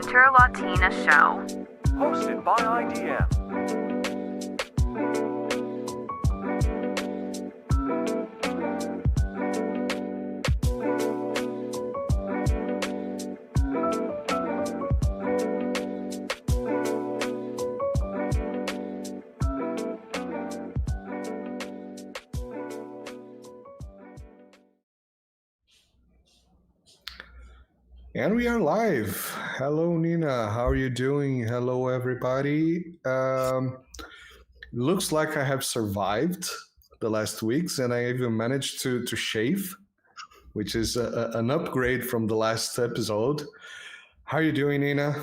WLS. Hosted by IDM. And we are live. Hello, Nina. How are you doing? Hello, everybody. Looks like I have survived the last weeks, and I even managed to shave, which is an upgrade from the last episode. How are you doing, Nina?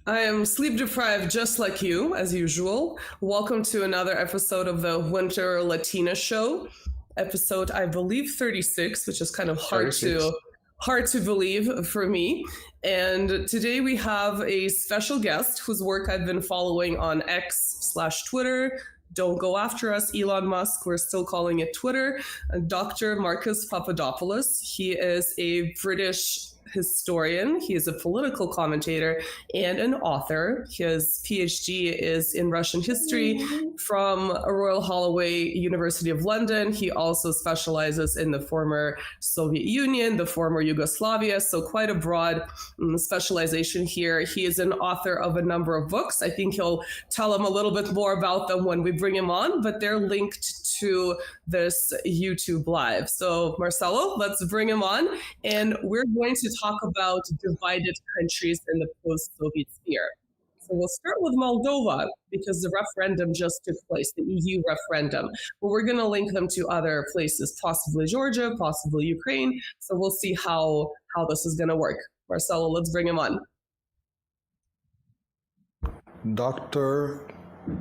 I am sleep deprived just like you, as usual. Welcome to another episode of the WLS, episode, I believe, 36, which is kind of hard to believe for me. And today we have a special guest whose work I've been following on X/Twitter. Don't go after us, Elon Musk. We're still calling it Twitter. Dr. Marcus Papadopoulos. He is a British historian. He is a political commentator and an author. His PhD is in Russian history from Royal Holloway, University of London. He also specializes in the former Soviet Union, the former Yugoslavia, so quite a broad specialization here. He is an author of a number of books. I think he'll tell him a little bit more about them when we bring him on, but they're linked to this YouTube live. So Marcelo, let's bring him on. And we're going to talk about divided countries in the post-Soviet sphere. So we'll start with Moldova because the referendum just took place, the EU referendum. But we're going to link them to other places, possibly Georgia, possibly Ukraine. So we'll see how this is going to work. Marcelo, let's bring him on. Dr.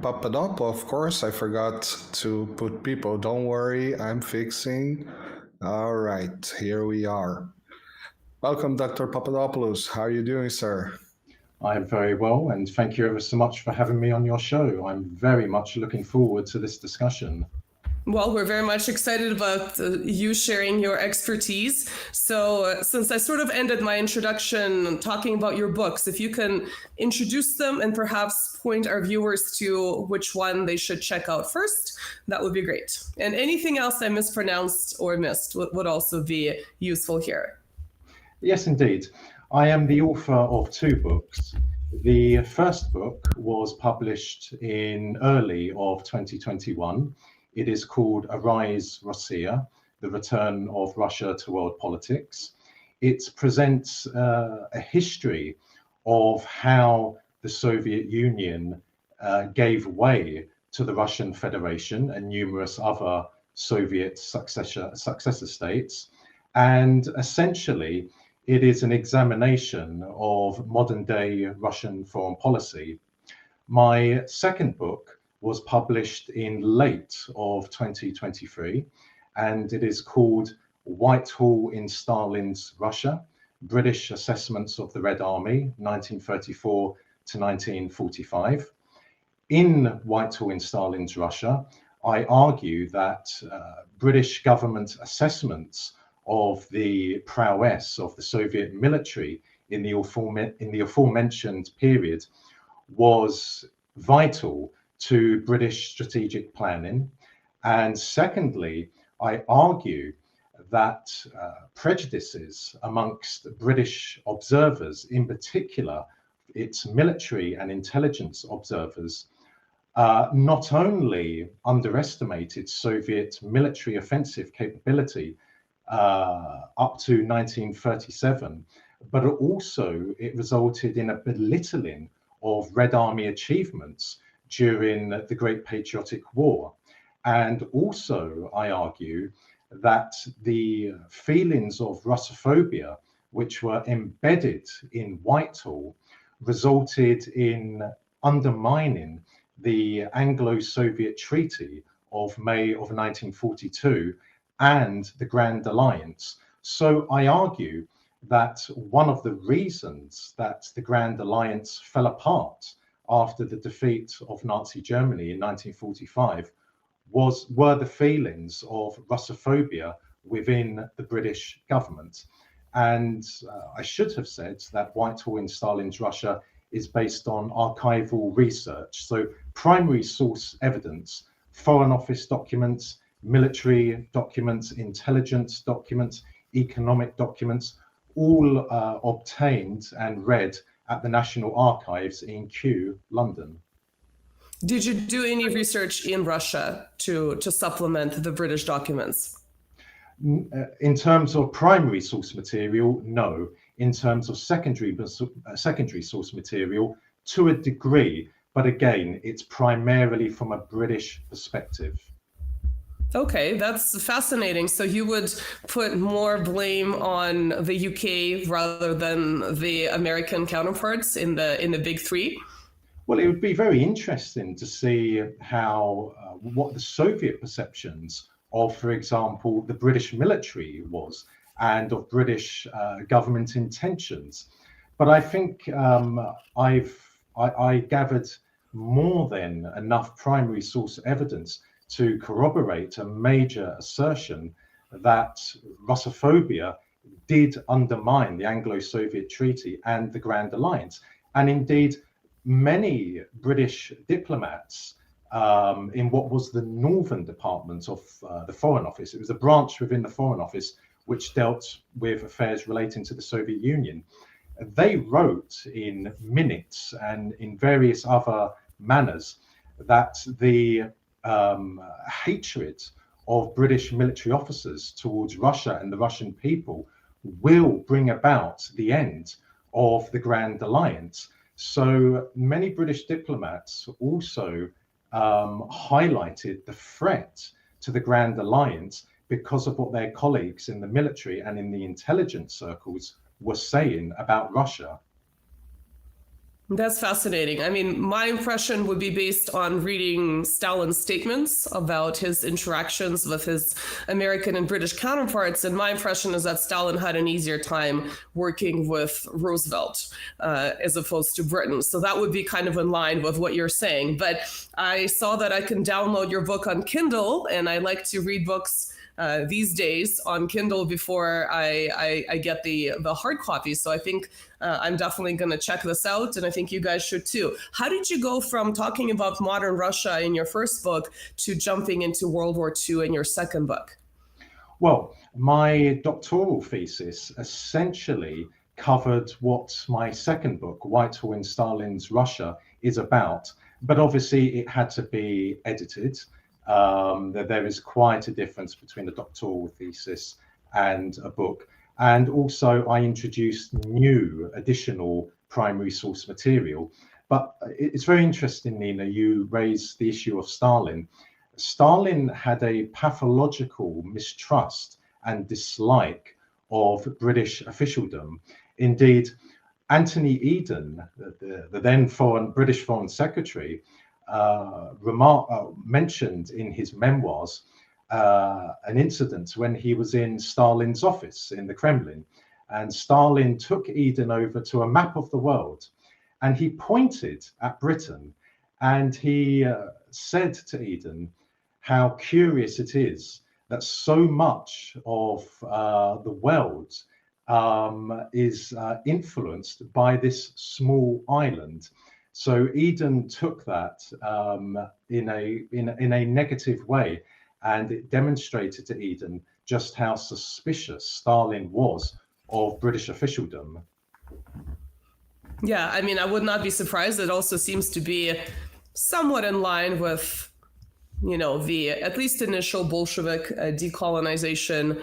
Papadopoulos, of course, I forgot to put people. Don't worry, I'm fixing. All right, here we are. Welcome, Dr. Papadopoulos. How are you doing, sir? I'm very well, and thank you ever so much for having me on your show. I'm very much looking forward to this discussion. Well, we're very much excited about you sharing your expertise. So since I sort of ended my introduction talking about your books, if you can introduce them and perhaps point our viewers to which one they should check out first, that would be great. And anything else I mispronounced or missed would also be useful here. Yes, indeed. I am the author of two books. The first book was published in early of 2021. It is called Arise Russia, The Return of Russia to World Politics. It presents a history of how the Soviet Union gave way to the Russian Federation and numerous other Soviet successor states. And essentially, it is an examination of modern-day Russian foreign policy. My second book was published in late of 2023, and it is called Whitehall in Stalin's Russia, British Assessments of the Red Army, 1934 to 1945. In Whitehall in Stalin's Russia, I argue that British government assessments of the prowess of the Soviet military in the aforementioned period was vital to British strategic planning. And secondly, I argue that prejudices amongst British observers, in particular its military and intelligence observers, not only underestimated Soviet military offensive capability up to 1937, but also it resulted in a belittling of Red Army achievements during the Great Patriotic War. And also, I argue that the feelings of Russophobia, which were embedded in Whitehall, resulted in undermining the Anglo-Soviet Treaty of May of 1942 and the Grand Alliance. So I argue that one of the reasons that the Grand Alliance fell apart after the defeat of Nazi Germany in 1945 were the feelings of Russophobia within the British government. And I should have said that Whitehall in Stalin's Russia is based on archival research. So primary source evidence, Foreign Office documents, military documents, intelligence documents, economic documents, all obtained and read at the National Archives in Kew, London. Did you do any research in Russia to supplement the British documents? In terms of primary source material, no. In terms of secondary source material, to a degree, but again, it's primarily from a British perspective. Okay, that's fascinating. So you would put more blame on the UK rather than the American counterparts in the big three? Well, it would be very interesting to see how what the Soviet perceptions of, for example, the British military was, and of British government intentions. But I think I gathered more than enough primary source evidence to corroborate a major assertion that Russophobia did undermine the Anglo-Soviet Treaty and the Grand Alliance. And indeed, many British diplomats in what was the Northern Department of the Foreign Office, it was a branch within the Foreign Office which dealt with affairs relating to the Soviet Union. They wrote in minutes and in various other manners that the hatred of British military officers towards Russia and the Russian people will bring about the end of the Grand Alliance. So many British diplomats also highlighted the threat to the Grand Alliance because of what their colleagues in the military and in the intelligence circles were saying about Russia. That's fascinating. I mean, my impression would be based on reading Stalin's statements about his interactions with his American and British counterparts. And my impression is that Stalin had an easier time working with Roosevelt as opposed to Britain. So that would be kind of in line with what you're saying. But I saw that I can download your book on Kindle, and I like to read books these days on Kindle before I get the hard copy. So I think I'm definitely going to check this out, and I think you guys should too. How did you go from talking about modern Russia in your first book to jumping into World War II in your second book? Well, my doctoral thesis essentially covered what my second book, Whitehall in Stalin's Russia, is about. But obviously it had to be edited. There is quite a difference between a doctoral thesis and a book. And also I introduced new additional primary source material. But it's very interesting, Nina, you raised the issue of Stalin. Stalin had a pathological mistrust and dislike of British officialdom. Indeed, Anthony Eden, the then British Foreign Secretary, mentioned in his memoirs an incident when he was in Stalin's office in the Kremlin, and Stalin took Eden over to a map of the world, and he pointed at Britain, and he said to Eden how curious it is that so much of the world is influenced by this small island. So Eden took that in a negative way, and it demonstrated to Eden just how suspicious Stalin was of British officialdom. Yeah, I mean, I would not be surprised. It also seems to be somewhat in line with, you know, the at least initial Bolshevik decolonization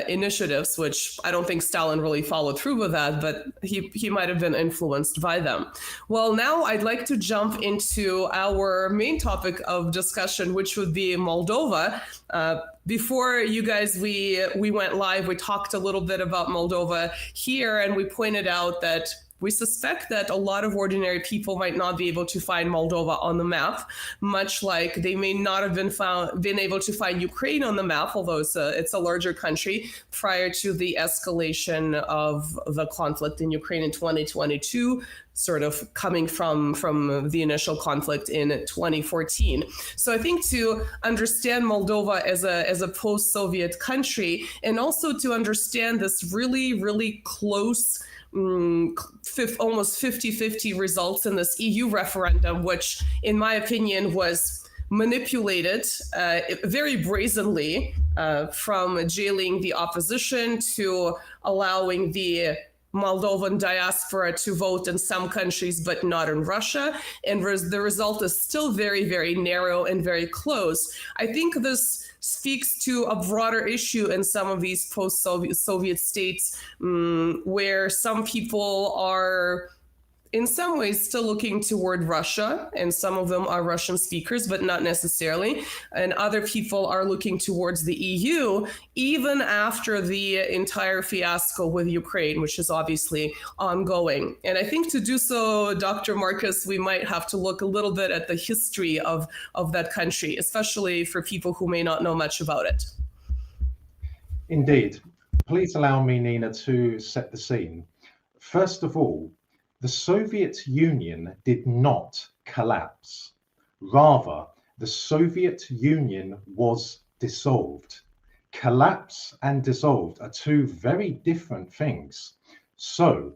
initiatives, which I don't think Stalin really followed through with that, but he might have been influenced by them. Well, now I'd like to jump into our main topic of discussion, which would be Moldova. Before you guys, we went live, we talked a little bit about Moldova here, and we pointed out that we suspect that a lot of ordinary people might not be able to find Moldova on the map, much like they may not have been able to find Ukraine on the map, although it's a larger country, prior to the escalation of the conflict in Ukraine in 2022, sort of coming from the initial conflict in 2014. So I think to understand Moldova as a post-Soviet country, and also to understand this really, really close almost 50-50 results in this EU referendum, which in my opinion was manipulated very brazenly, from jailing the opposition to allowing the Moldovan diaspora to vote in some countries, but not in Russia. And the result is still very, very narrow and very close. I think this speaks to a broader issue in some of these post-Soviet states, where some people are in some ways still looking toward Russia, and some of them are Russian speakers, but not necessarily. And other people are looking towards the EU, even after the entire fiasco with Ukraine, which is obviously ongoing. And I think to do so, Dr. Marcus, we might have to look a little bit at the history of that country, especially for people who may not know much about it. Indeed. Please allow me, Nina, to set the scene. First of all, the Soviet Union did not collapse. Rather, the Soviet Union was dissolved. Collapse and dissolved are two very different things. So,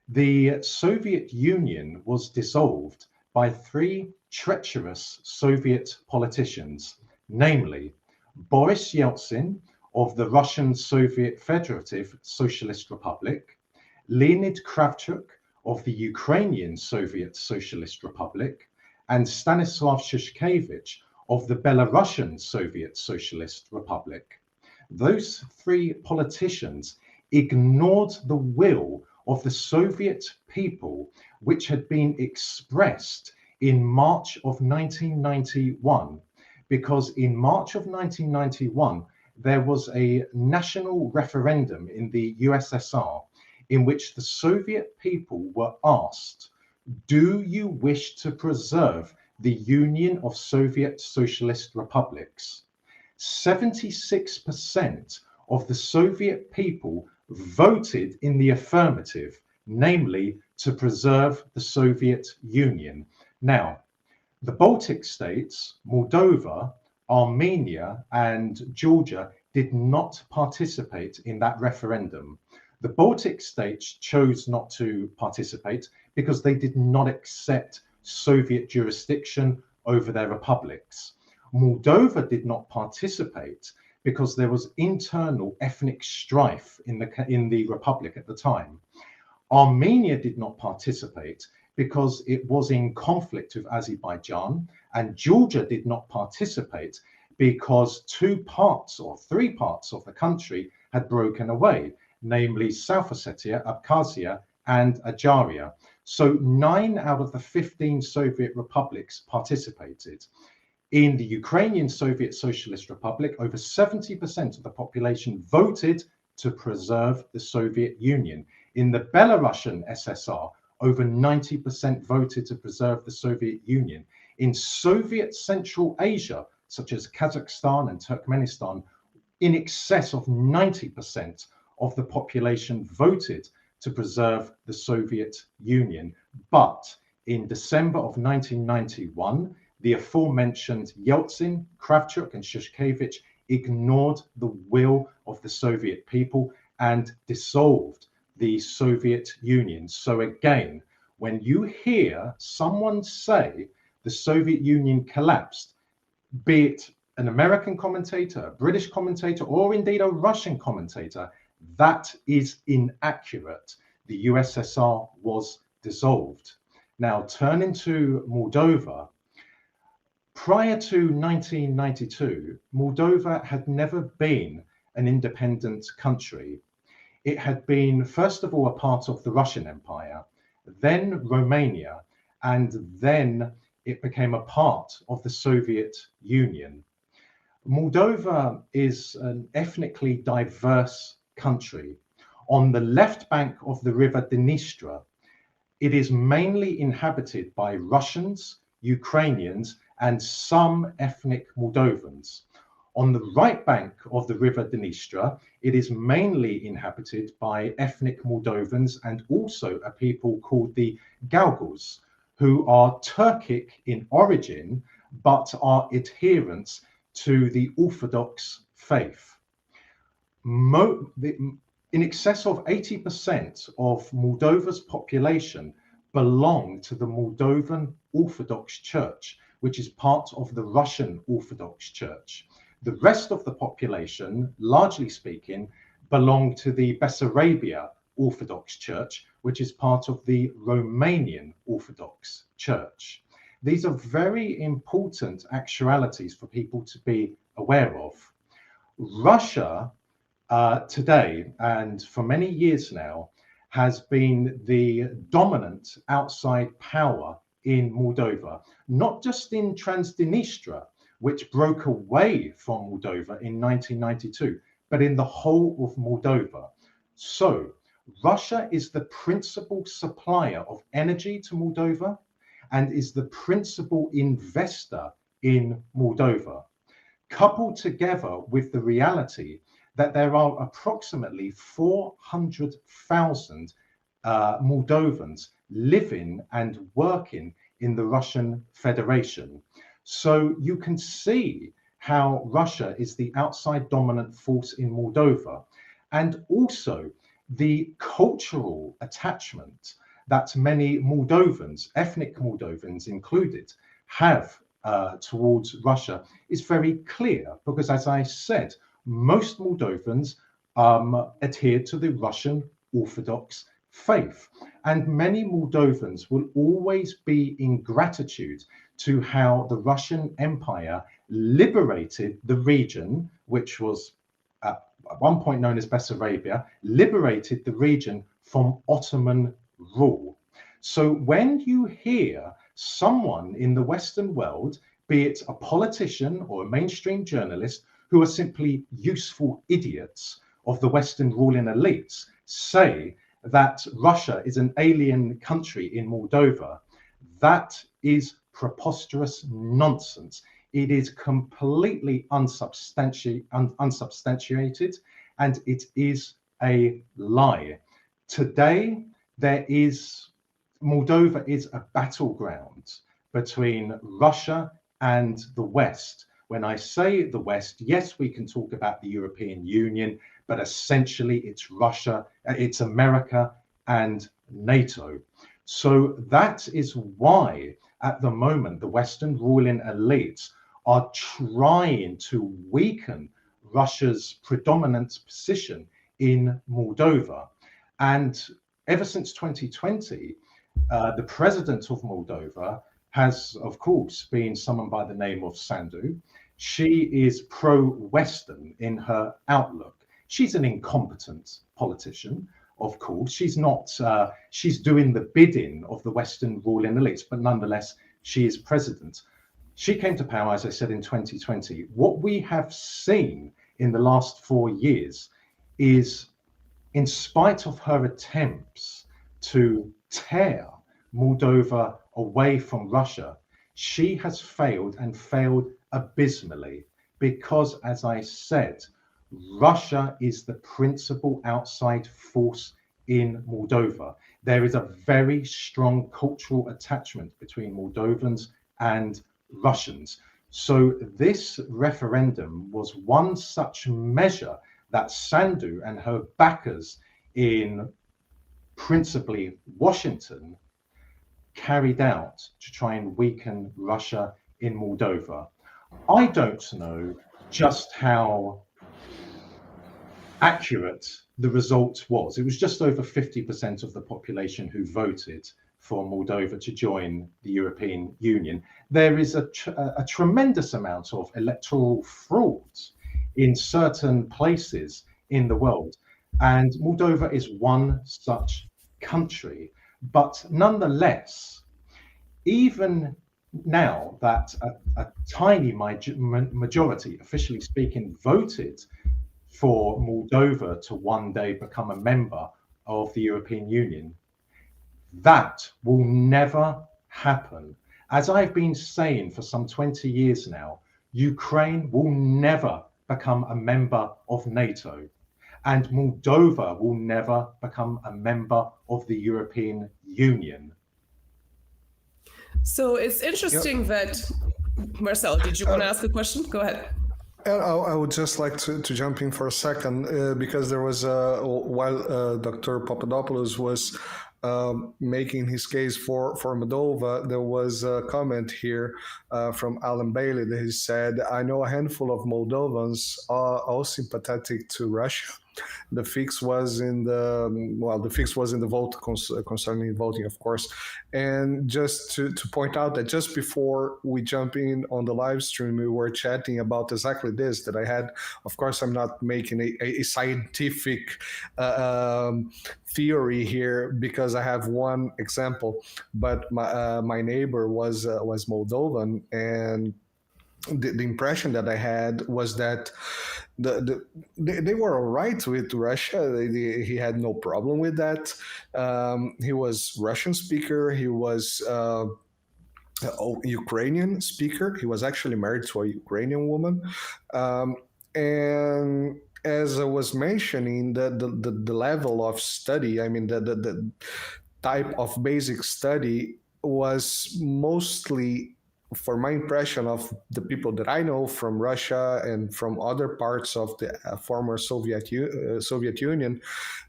the Soviet Union was dissolved by three treacherous Soviet politicians, namely Boris Yeltsin of the Russian Soviet Federative Socialist Republic, Leonid Kravchuk of the Ukrainian Soviet Socialist Republic, and Stanislav Shushkevich of the Belarusian Soviet Socialist Republic. Those three politicians ignored the will of the Soviet people, which had been expressed in March of 1991, because in March of 1991, there was a national referendum in the USSR in which the Soviet people were asked, do you wish to preserve the Union of Soviet Socialist Republics? 76% of the Soviet people voted in the affirmative, namely to preserve the Soviet Union. Now, the Baltic states, Moldova, Armenia, and Georgia did not participate in that referendum. The Baltic states chose not to participate because they did not accept Soviet jurisdiction over their republics. Moldova did not participate because there was internal ethnic strife in the republic at the time. Armenia did not participate because it was in conflict with Azerbaijan, and Georgia did not participate because three parts of the country had broken away, namely South Ossetia, Abkhazia, and Adjaria. So 9 out of the 15 Soviet republics participated. In the Ukrainian Soviet Socialist Republic, over 70% of the population voted to preserve the Soviet Union. In the Belarusian SSR, over 90% voted to preserve the Soviet Union. In Soviet Central Asia, such as Kazakhstan and Turkmenistan, in excess of 90% of the population voted to preserve the Soviet Union. But in December of 1991, the aforementioned Yeltsin, Kravchuk, and Shushkevich ignored the will of the Soviet people and dissolved the Soviet Union. So again, when you hear someone say the Soviet Union collapsed, be it an American commentator, a British commentator, or indeed a Russian commentator, that is inaccurate. The USSR was dissolved. Now, turning to Moldova, prior to 1992, Moldova had never been an independent country. It had been, first of all, a part of the Russian Empire, then Romania, and then it became a part of the Soviet Union. Moldova is an ethnically diverse country. On the left bank of the river Dniester, It is mainly inhabited by Russians, Ukrainians, and some ethnic Moldovans. On the right bank of the river Dniester, it is mainly inhabited by ethnic Moldovans and also a people called the Galgals, who are Turkic in origin, but are adherents to the Orthodox faith. In excess of 80% of Moldova's population belong to the Moldovan Orthodox Church, which is part of the Russian Orthodox Church. The rest of the population, largely speaking, belong to the Bessarabia Orthodox Church, which is part of the Romanian Orthodox Church. These are very important actualities for people to be aware of. Russia today, and for many years now, has been the dominant outside power in Moldova, not just in Transnistria, which broke away from Moldova in 1992, but in the whole of Moldova. So Russia is the principal supplier of energy to Moldova and is the principal investor in Moldova, coupled together with the reality that there are approximately 400,000 Moldovans living and working in the Russian Federation. So you can see how Russia is the outside dominant force in Moldova, and also the cultural attachment that many Moldovans, ethnic Moldovans included, have towards Russia is very clear, because as I said, most Moldovans adhere to the Russian Orthodox faith, and many Moldovans will always be in gratitude to how the Russian Empire liberated the region, which was at one point known as Bessarabia, liberated the region from Ottoman rule. So when you hear someone in the Western world, be it a politician or a mainstream journalist, who are simply useful idiots of the Western ruling elites, say that Russia is an alien country in Moldova, that is preposterous nonsense. It is completely unsubstantiated, and it is a lie. Today, Moldova is a battleground between Russia and the West. When I say the West, yes, we can talk about the European Union, but essentially it's Russia, it's America and NATO. So that is why at the moment the Western ruling elites are trying to weaken Russia's predominant position in Moldova. And ever since 2020, the president of Moldova has, of course, been someone by the name of Sandu. She is pro-Western in her outlook. She's an incompetent politician, of course. She's not, she's doing the bidding of the Western ruling elites, but nonetheless, she is president. She came to power, as I said, in 2020. What we have seen in the last 4 years is, in spite of her attempts to tear Moldova away from Russia, she has failed, and failed abysmally, because, as I said, Russia is the principal outside force in Moldova. There is a very strong cultural attachment between Moldovans and Russians. So this referendum was one such measure that Sandu and her backers in principally Washington carried out to try and weaken Russia in Moldova. I don't know just how accurate the result was. It was just over 50% of the population who voted for Moldova to join the European Union. There is a tremendous amount of electoral fraud in certain places in the world, and Moldova is one such country. But nonetheless, even now that a tiny majority, officially speaking, voted for Moldova to one day become a member of the European Union, That will never happen. As I've been saying for some 20 years now, Ukraine will never become a member of NATO, and Moldova will never become a member of the European Union. So it's interesting that, Marcel, did you want to ask a question? Go ahead. I would just like to jump in for a second because there was, while Dr. Papadopoulos was making his case for Moldova, there was a comment here from Alan Bailey that he said, I know a handful of Moldovans are all sympathetic to Russia. The fix was in the vote concerning voting, of course. And just to point out that just before we jump in on the live stream, we were chatting about exactly this, that I had, of course, I'm not making a scientific theory here because I have one example, but my neighbor was Moldovan, and the impression that I had was that they were all right with Russia. He had no problem with that. He was Russian speaker. He was Ukrainian speaker. He was actually married to a Ukrainian woman. And as I was mentioning, the level of study, I mean, the type of basic study was mostly, for my impression of the people that I know from Russia and from other parts of the former Soviet Union,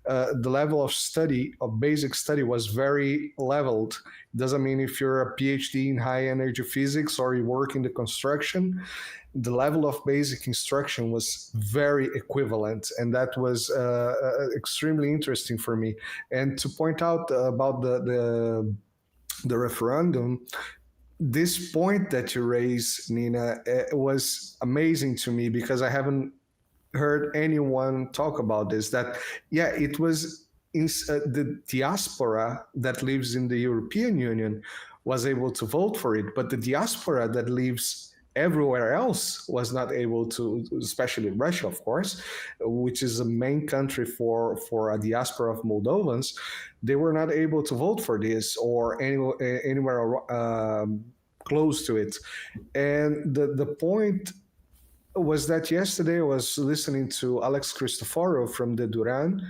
the level of study, of basic study, was very leveled. It doesn't mean if you're a PhD in high energy physics or you work in the construction, the level of basic instruction was very equivalent, and that was extremely interesting for me. And to point out about the referendum, this point that you raised, Nina, was amazing to me because I haven't heard anyone talk about this. That, yeah, it was the diaspora that lives in the European Union was able to vote for it, but the diaspora that lives everywhere else was not able to, especially Russia, of course, which is the main country for a diaspora of Moldovans. They were not able to vote for this or anywhere close to it. And the point was that yesterday I was listening to Alex Christoforou from the Duran,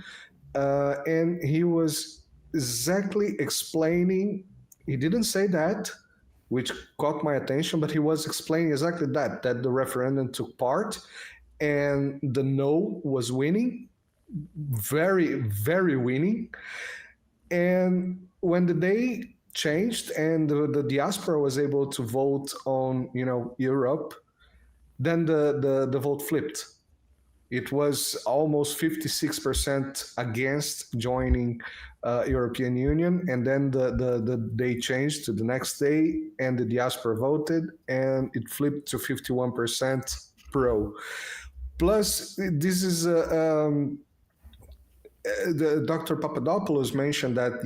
and he was exactly explaining, he didn't say that, which caught my attention, but he was explaining exactly that the referendum took part and the no was winning, very, very winning. And when the day changed and the diaspora was able to vote on, Europe, then the vote flipped. It was almost 56% against joining European Union, and then the day changed to the next day, and the diaspora voted, and it flipped to 51% pro. Plus, this is Dr. Papadopoulos mentioned that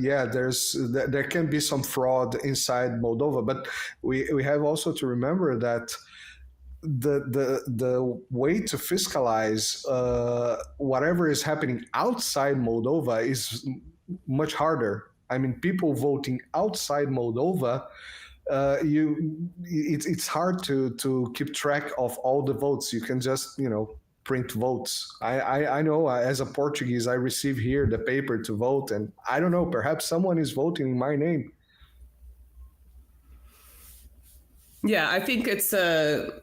there can be some fraud inside Moldova, but we have also to remember that the way to fiscalize whatever is happening outside Moldova is much harder. I mean, people voting outside Moldova, it's hard to keep track of all the votes. You can just print votes. I know as a Portuguese, I receive here the paper to vote, and I don't know, perhaps someone is voting in my name. Yeah, I think it's the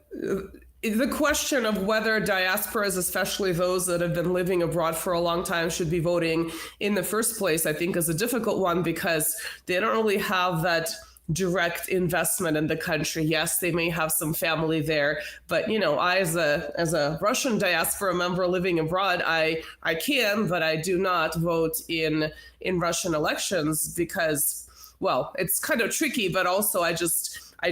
question of whether diasporas, especially those that have been living abroad for a long time, should be voting in the first place, I think is a difficult one because they don't really have that direct investment in the country. Yes, they may have some family there, but I as a Russian diaspora member living abroad, I can, but I do not vote in Russian elections because, well, it's kind of tricky, but also I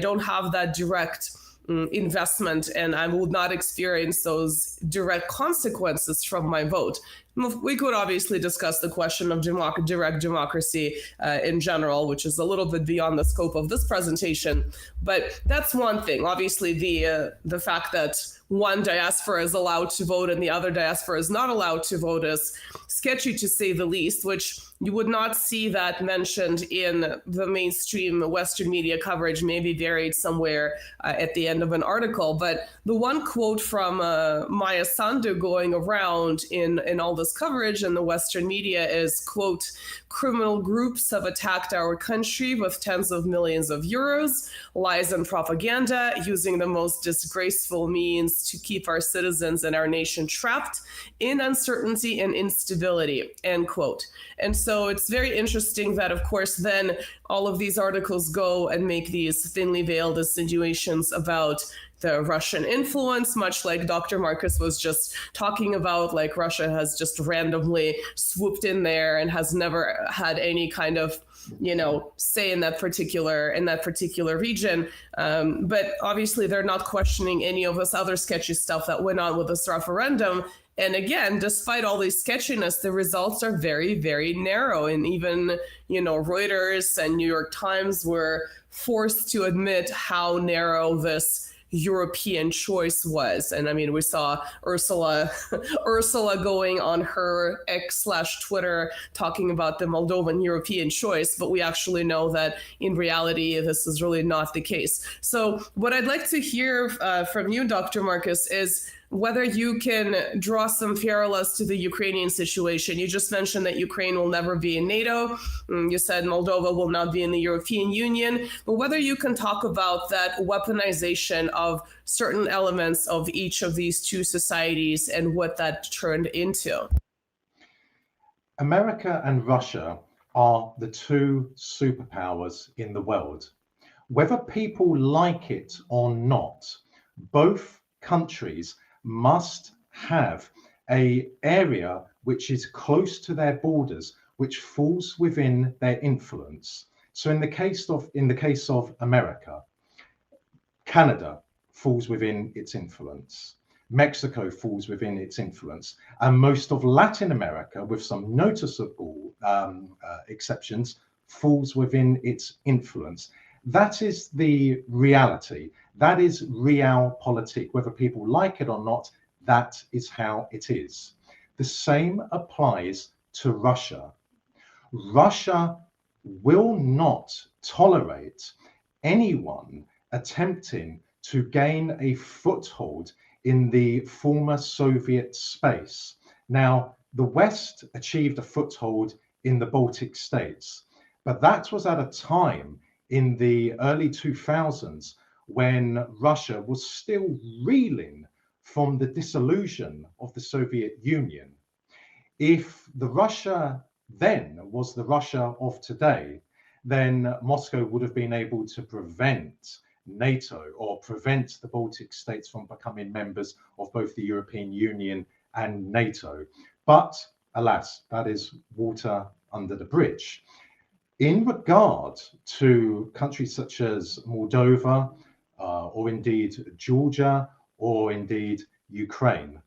don't have that direct investment, and I will not experience those direct consequences from my vote. we could obviously discuss the question of direct democracy in general, which is a little bit beyond the scope of this presentation. But that's one thing. Obviously, the fact that one diaspora is allowed to vote and the other diaspora is not allowed to vote is sketchy, to say the least, which you would not see that mentioned in the mainstream Western media coverage, maybe buried somewhere at the end of an article. But the one quote from Maya Sandu going around in all this coverage in the Western media is, quote, "Criminal groups have attacked our country with tens of millions of euros, lies and propaganda, using the most disgraceful means to keep our citizens and our nation trapped in uncertainty and instability," end quote. And so it's very interesting that, of course, then all of these articles go and make these thinly veiled insinuations about the Russian influence, much like Dr. Marcus was just talking about, like Russia has just randomly swooped in there and has never had any kind of, say in that particular region. But obviously they're not questioning any of this other sketchy stuff that went on with this referendum. And again, despite all these sketchiness, the results are very, very narrow. And even, Reuters and New York Times were forced to admit how narrow this European choice was. And I mean, we saw Ursula going on her X/Twitter talking about the Moldovan European choice, but we actually know that in reality, this is really not the case. So what I'd like to hear from you, Dr. Marcus, is whether you can draw some parallels to the Ukrainian situation. You just mentioned that Ukraine will never be in NATO. You said Moldova will not be in the European Union, but whether you can talk about that weaponization of certain elements of each of these two societies and what that turned into. America and Russia are the two superpowers in the world. Whether people like it or not, both countries must have an area which is close to their borders, which falls within their influence. So in the case of America, Canada falls within its influence. Mexico falls within its influence, and most of Latin America, with some noticeable exceptions, falls within its influence. That is the reality. That is realpolitik. Whether people like it or not, that is how it is. The same applies to Russia. Russia will not tolerate anyone attempting to gain a foothold in the former Soviet space. Now, the West achieved a foothold in the Baltic states, but that was at a time in the early 2000s when Russia was still reeling from the dissolution of the Soviet Union. If the Russia then was the Russia of today, then Moscow would have been able to prevent NATO or prevent the Baltic states from becoming members of both the European Union and NATO. But alas, that is water under the bridge. In regard to countries such as Moldova, or indeed Georgia, or indeed Ukraine,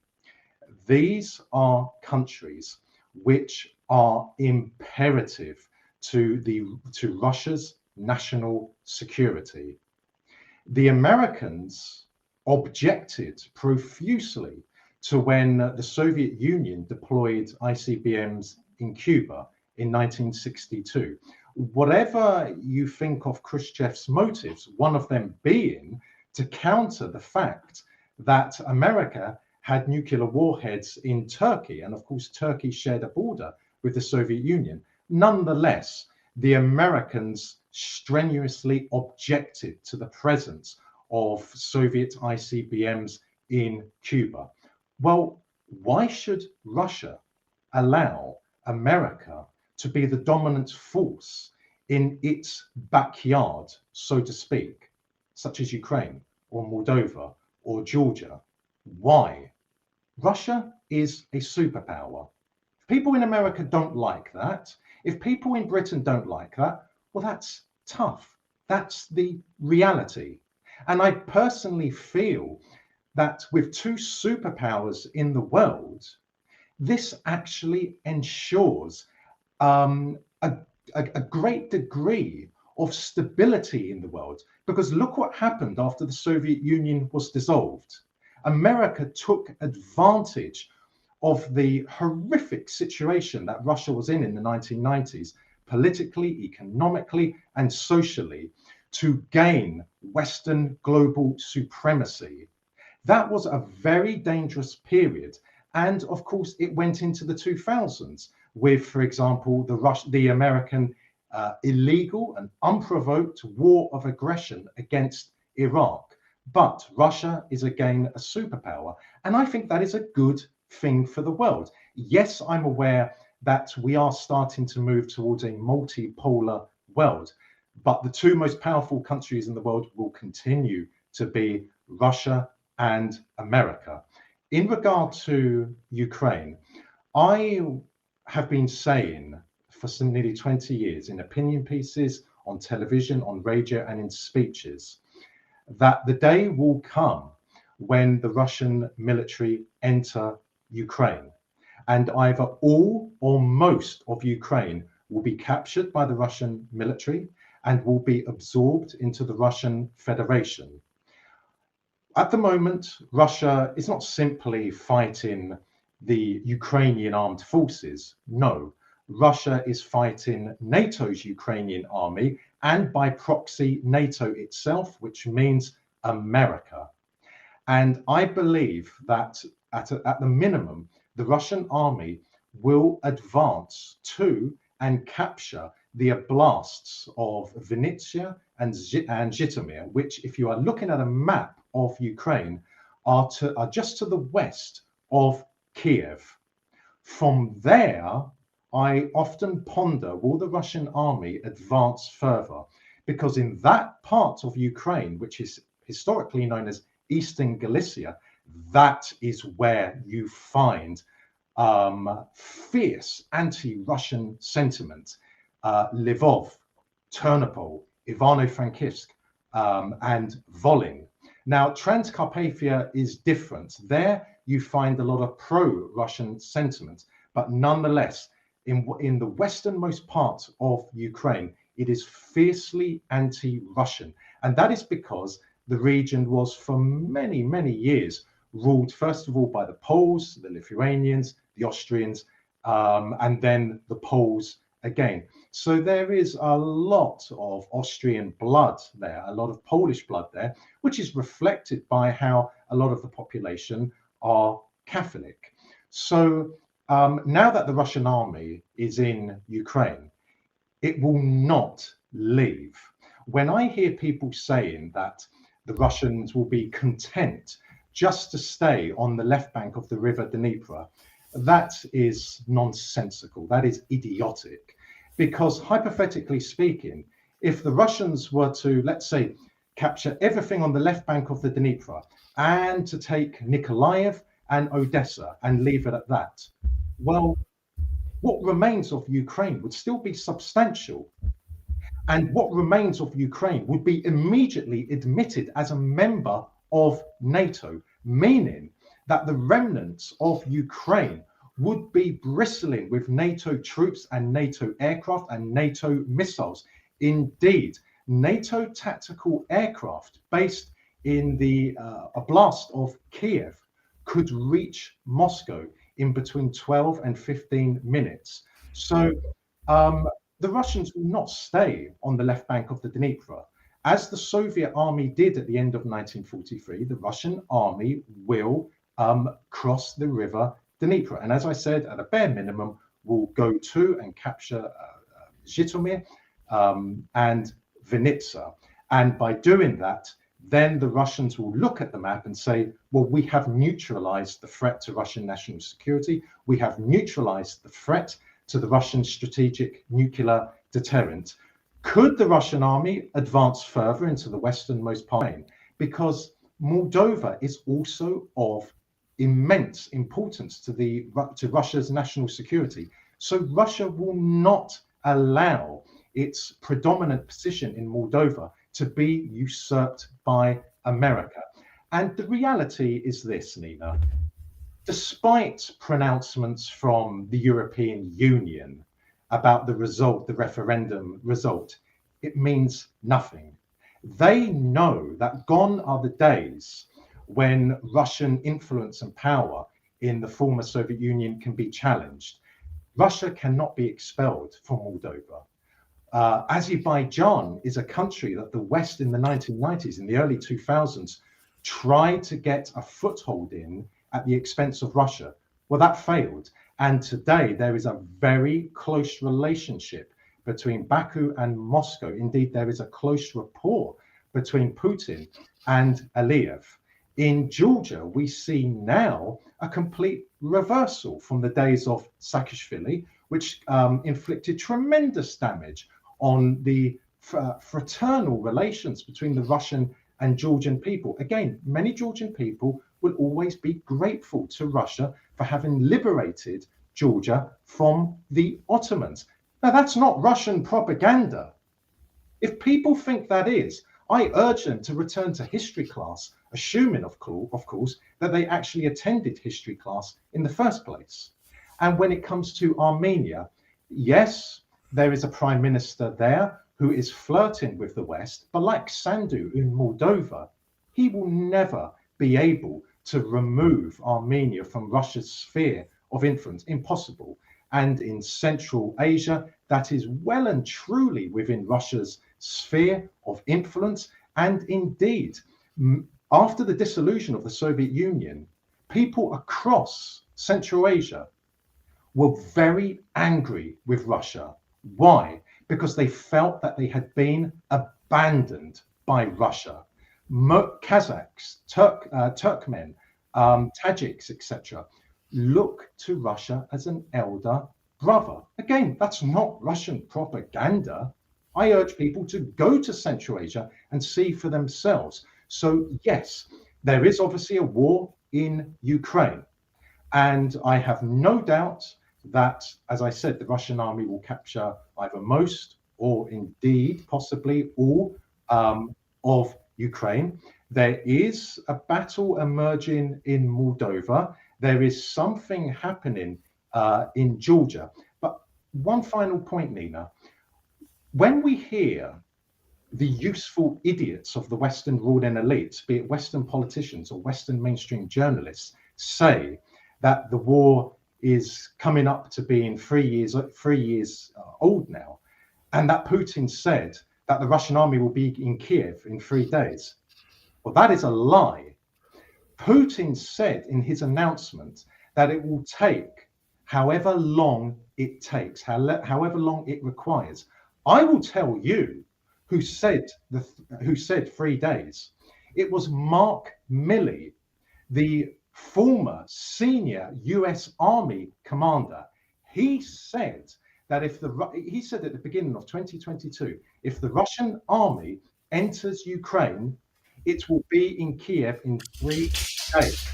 these are countries which are imperative to Russia's national security. The Americans objected profusely to when the Soviet Union deployed ICBMs in Cuba in 1962. Whatever you think of Khrushchev's motives, one of them being to counter the fact that America had nuclear warheads in Turkey, and of course Turkey shared a border with the Soviet Union. Nonetheless, the Americans strenuously objected to the presence of Soviet ICBMs in Cuba. Well, why should Russia allow America to be the dominant force in its backyard, so to speak, such as Ukraine or Moldova or Georgia? Why? Russia is a superpower. If people in America don't like that, if people in Britain don't like that, well, that's tough. That's the reality. And I personally feel that with two superpowers in the world, this actually ensures a great degree of stability in the world. Because look what happened after the Soviet Union was dissolved. America took advantage of the horrific situation that Russia was in the 1990s, politically, economically, and socially, to gain Western global supremacy. That was a very dangerous period. And of course, it went into the 2000s with, for example, the American illegal and unprovoked war of aggression against Iraq. But Russia is again a superpower. And I think that is a good thing for the world. Yes, I'm aware that we are starting to move towards a multipolar world, but the two most powerful countries in the world will continue to be Russia and America. In regard to Ukraine, I have been saying for some nearly 20 years in opinion pieces, on television, on radio, and in speeches, that the day will come when the Russian military enter Ukraine, and either all or most of Ukraine will be captured by the Russian military and will be absorbed into the Russian Federation. At the moment, Russia is not simply fighting the Ukrainian armed forces. No, Russia is fighting NATO's Ukrainian army, and by proxy, NATO itself, which means America. And I believe that at the minimum, the Russian army will advance to and capture the oblasts of Vinnytsia and Zhytomyr, which, if you are looking at a map of Ukraine, are just to the west of Kiev. From there, I often ponder, will the Russian army advance further? Because in that part of Ukraine, which is historically known as Eastern Galicia, that is where you find fierce anti-Russian sentiment. Lvov, Ternopil, Ivano-Frankivsk, and Volyn. Now, Transcarpathia is different. There you find a lot of pro-Russian sentiment, but nonetheless, in the westernmost part of Ukraine, it is fiercely anti-Russian. And that is because the region was for many, many years ruled, first of all, by the Poles, the Lithuanians, the Austrians, and then the Poles again. So there is a lot of Austrian blood there, a lot of Polish blood there, which is reflected by how a lot of the population are Catholic. So now that the Russian army is in Ukraine, it will not leave. When I hear people saying that the Russians will be content just to stay on the left bank of the river Dnieper, that is nonsensical, that is idiotic. Because hypothetically speaking, if the Russians were to, let's say, capture everything on the left bank of the Dnieper and to take Nikolaev and Odessa and leave it at that, well, what remains of Ukraine would still be substantial. And what remains of Ukraine would be immediately admitted as a member of NATO, meaning that the remnants of Ukraine would be bristling with NATO troops and NATO aircraft and NATO missiles. Indeed, NATO tactical aircraft based in the oblast of Kiev could reach Moscow in between 12 and 15 minutes. So the Russians will not stay on the left bank of the Dnieper. As the Soviet army did at the end of 1943, the Russian army will cross the river Dnieper. And as I said, at a bare minimum, will go to and capture Zhytomyr and Vinnytsia. And by doing that, then the Russians will look at the map and say, well, we have neutralized the threat to Russian national security. We have neutralized the threat to the Russian strategic nuclear deterrent. Could the Russian army advance further into the westernmost part? Because Moldova is also of immense importance to Russia's national security. So Russia will not allow its predominant position in Moldova to be usurped by America. And the reality is this, Nina. despite pronouncements from the European Union about the result, the referendum result, it means nothing. They know that gone are the days when Russian influence and power in the former Soviet Union can be challenged. Russia cannot be expelled from Moldova. Azerbaijan is a country that the West in the 1990s, in the early 2000s, tried to get a foothold in at the expense of Russia. Well, that failed. And today there is a very close relationship between Baku and Moscow. Indeed, there is a close rapport between Putin and Aliyev. In Georgia, we see now a complete reversal from the days of Saakashvili, which inflicted tremendous damage on the fraternal relations between the Russian and Georgian people. Again, many Georgian people will always be grateful to Russia for having liberated Georgia from the Ottomans. Now, that's not Russian propaganda. If people think that is, I urge them to return to history class, assuming, of course, that they actually attended history class in the first place. And when it comes to Armenia, yes, there is a prime minister there who is flirting with the West, but like Sandu in Moldova, he will never be able to remove Armenia from Russia's sphere of influence. Impossible. And in Central Asia, that is well and truly within Russia's sphere of influence. And indeed, after the dissolution of the Soviet Union, people across Central Asia were very angry with Russia. Why? Because they felt that they had been abandoned by Russia. Kazakhs, Turkmen, Tajiks, etc., look to Russia as an elder brother. Again, that's not Russian propaganda. I urge people to go to Central Asia and see for themselves. So yes, there is obviously a war in Ukraine. And I have no doubt that, as I said, the Russian army will capture either most or indeed possibly all of Ukraine. There is a battle emerging in Moldova. There is something happening in Georgia. But one final point, Nina. When we hear the useful idiots of the Western ruling elites, be it Western politicians or Western mainstream journalists, say that the war is coming up to being 3 years old now, and that Putin said that the Russian army will be in Kiev in 3 days. Well, that is a lie. Putin said in his announcement that it will take however long it takes, however long it requires. I will tell you who said 3 days. It was Mark Milley, the former senior US Army commander. He said that he said at the beginning of 2022, if the Russian army enters Ukraine, it will be in Kiev in 3 days.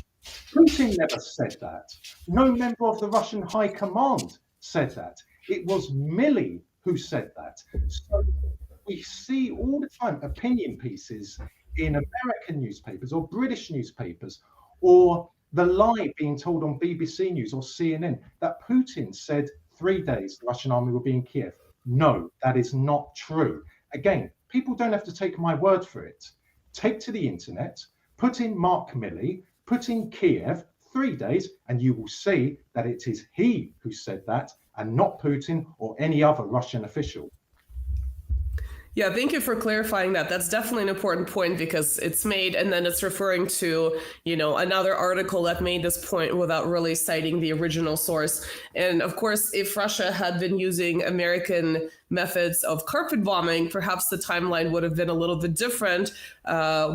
Putin never said that. No member of the Russian High Command said that. It was Milley who said that. So we see all the time opinion pieces in American newspapers or British newspapers, or the lie being told on BBC News or CNN that Putin said 3 days the Russian army will be in Kiev. No, that is not true. Again, people don't have to take my word for it. Take to the internet, put in Mark Milley, put in Kiev, 3 days, and you will see that it is he who said that and not Putin or any other Russian official. Yeah, thank you for clarifying that. That's definitely an important point because it's made and then it's referring to, another article that made this point without really citing the original source. And of course, if Russia had been using American methods of carpet bombing, perhaps the timeline would have been a little bit different.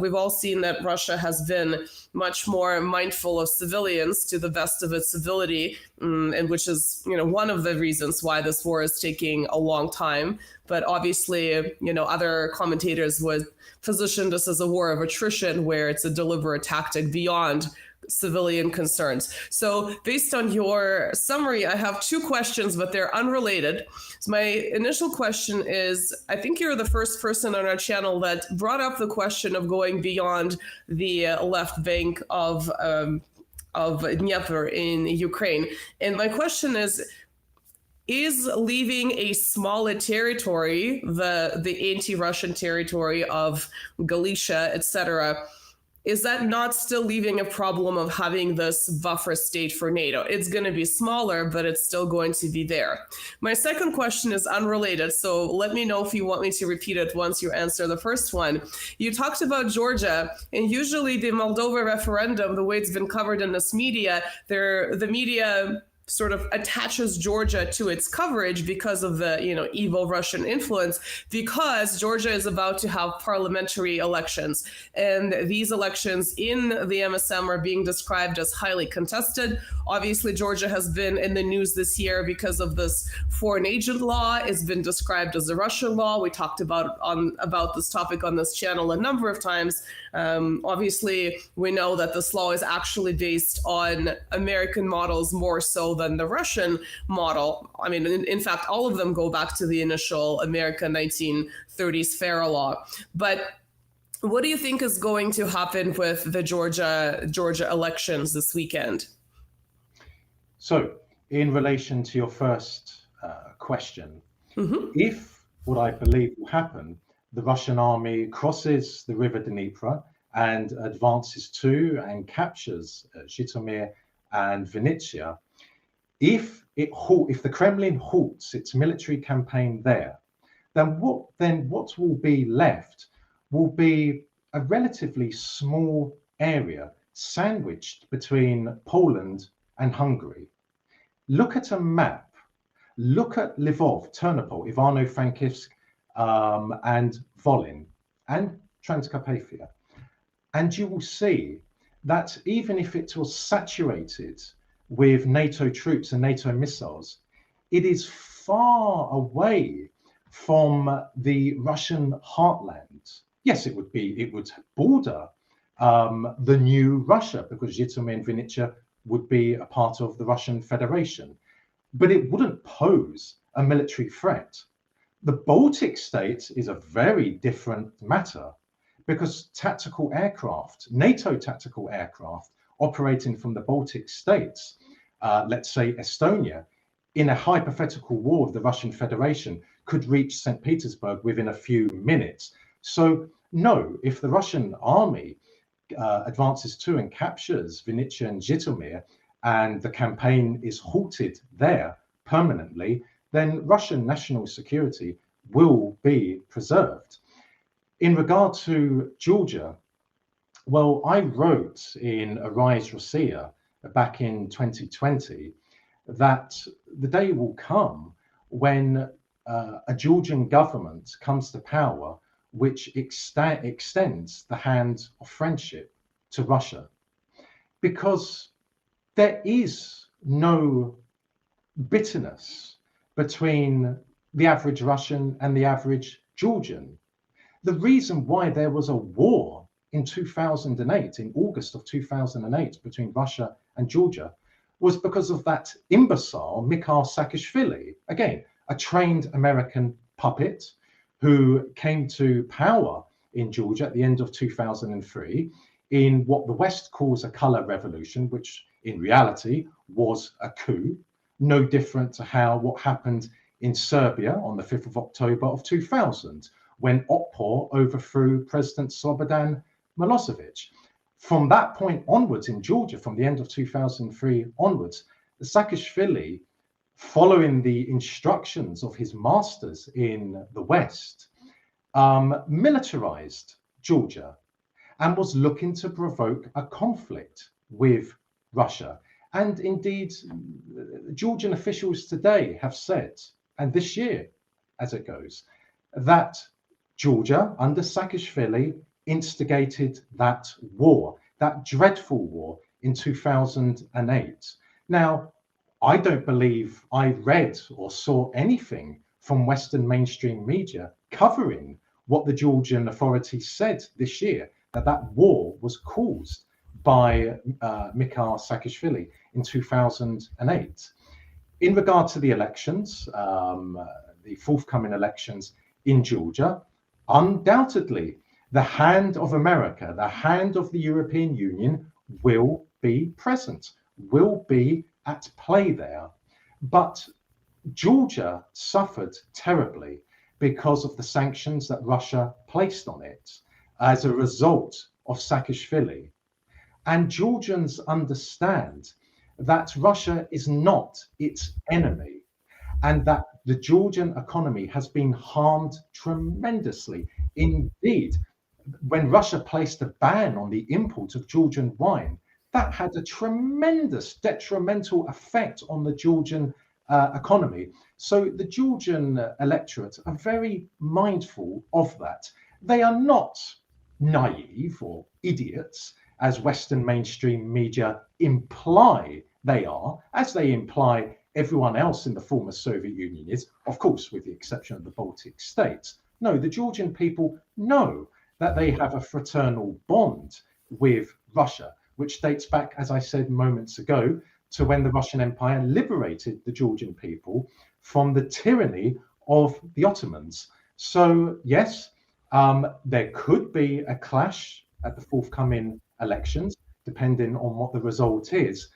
We've all seen that Russia has been much more mindful of civilians to the best of its ability, and which is, one of the reasons why this war is taking a long time. But obviously, other commentators would position this as a war of attrition where it's a deliberate tactic beyond civilian concerns. So based on your summary, I have 2 questions, but they're unrelated. So my initial question is, I think you're the first person on our channel that brought up the question of going beyond the left bank of Dnieper in Ukraine. And my question is leaving a smaller territory, the anti-Russian territory of Galicia, etc., is that not still leaving a problem of having this buffer state for NATO? It's going to be smaller, but it's still going to be there. My second question is unrelated, so let me know if you want me to repeat it once you answer the first one. You talked about Georgia, and usually the Moldova referendum, the way it's been covered in this media, the media sort of attaches Georgia to its coverage because of the, evil Russian influence, because Georgia is about to have parliamentary elections. And these elections in the MSM are being described as highly contested. Obviously, Georgia has been in the news this year because of this foreign agent law. It's been described as a Russian law. We talked about this topic on this channel a number of times. Obviously, we know that this law is actually based on American models more so than the Russian model. I mean, in fact, all of them go back to the initial American 1930s FARA law. But what do you think is going to happen with the Georgia elections this weekend? So, in relation to your first question, if what I believe will happen, the Russian army crosses the river Dnieper and advances to and captures Zhytomyr and Vinnytsia, if the Kremlin halts its military campaign there, then what will be left will be a relatively small area sandwiched between Poland and Hungary. Look at a map. Look at Lvov, Ternopil, Ivano-Frankivsk, and Volyn, and Transcarpathia. And you will see that even if it was saturated with NATO troops and NATO missiles, it is far away from the Russian heartland. Yes, it would border the new Russia, because Zhytomyr and Vinnytsia would be a part of the Russian Federation, but it wouldn't pose a military threat. The Baltic states is a very different matter, because tactical aircraft, NATO tactical aircraft operating from the Baltic states, let's say Estonia, in a hypothetical war of the Russian Federation, could reach St. Petersburg within a few minutes. So no, if the Russian army advances to and captures Vinnytsia and Zhytomyr, and the campaign is halted there permanently, then Russian national security will be preserved. In regard to Georgia, well, I wrote in Arise Russia back in 2020 that the day will come when a Georgian government comes to power which extends the hand of friendship to Russia, because there is no bitterness between the average Russian and the average Georgian. The reason why there was a war in 2008, in August of 2008, between Russia and Georgia, was because of that imbecile Mikhail Saakashvili, again, a trained American puppet who came to power in Georgia at the end of 2003 in what the West calls a color revolution, which in reality was a coup, no different to what happened in Serbia on the 5th of October of 2000, when Otpor overthrew President Slobodan Milosevic. From that point onwards in Georgia, from the end of 2003 onwards, Saakashvili, following the instructions of his masters in the West, militarized Georgia and was looking to provoke a conflict with Russia. And indeed, Georgian officials today have said, and this year as it goes, that Georgia under Saakashvili instigated that war, that dreadful war in 2008. Now, I don't believe I read or saw anything from Western mainstream media covering what the Georgian authorities said this year, that war was caused by Mikhail Saakashvili in 2008. In regard to the elections, the forthcoming elections in Georgia, undoubtedly, the hand of America, the hand of the European Union will be present, will be at play there. But Georgia suffered terribly because of the sanctions that Russia placed on it as a result of Saakashvili. And Georgians understand that Russia is not its enemy, and that the Georgian economy has been harmed tremendously. Indeed, when Russia placed a ban on the import of Georgian wine, that had a tremendous detrimental effect on the Georgian economy. So the Georgian electorate are very mindful of that. They are not naive or idiots, as Western mainstream media imply they are, as they imply everyone else in the former Soviet Union is, of course, with the exception of the Baltic states. No, the Georgian people know that they have a fraternal bond with Russia, which dates back, as I said moments ago, to when the Russian Empire liberated the Georgian people from the tyranny of the Ottomans. So yes, there could be a clash at the forthcoming elections, depending on what the result is.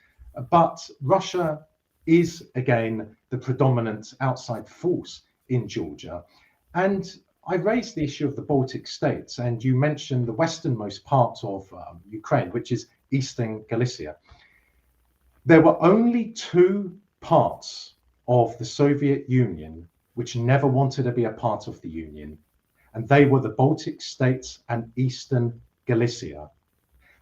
But Russia is, again, the predominant outside force in Georgia. And I raised the issue of the Baltic states, and you mentioned the westernmost part of Ukraine, which is Eastern Galicia. There were only two parts of the Soviet Union which never wanted to be a part of the Union, and they were the Baltic states and Eastern Galicia.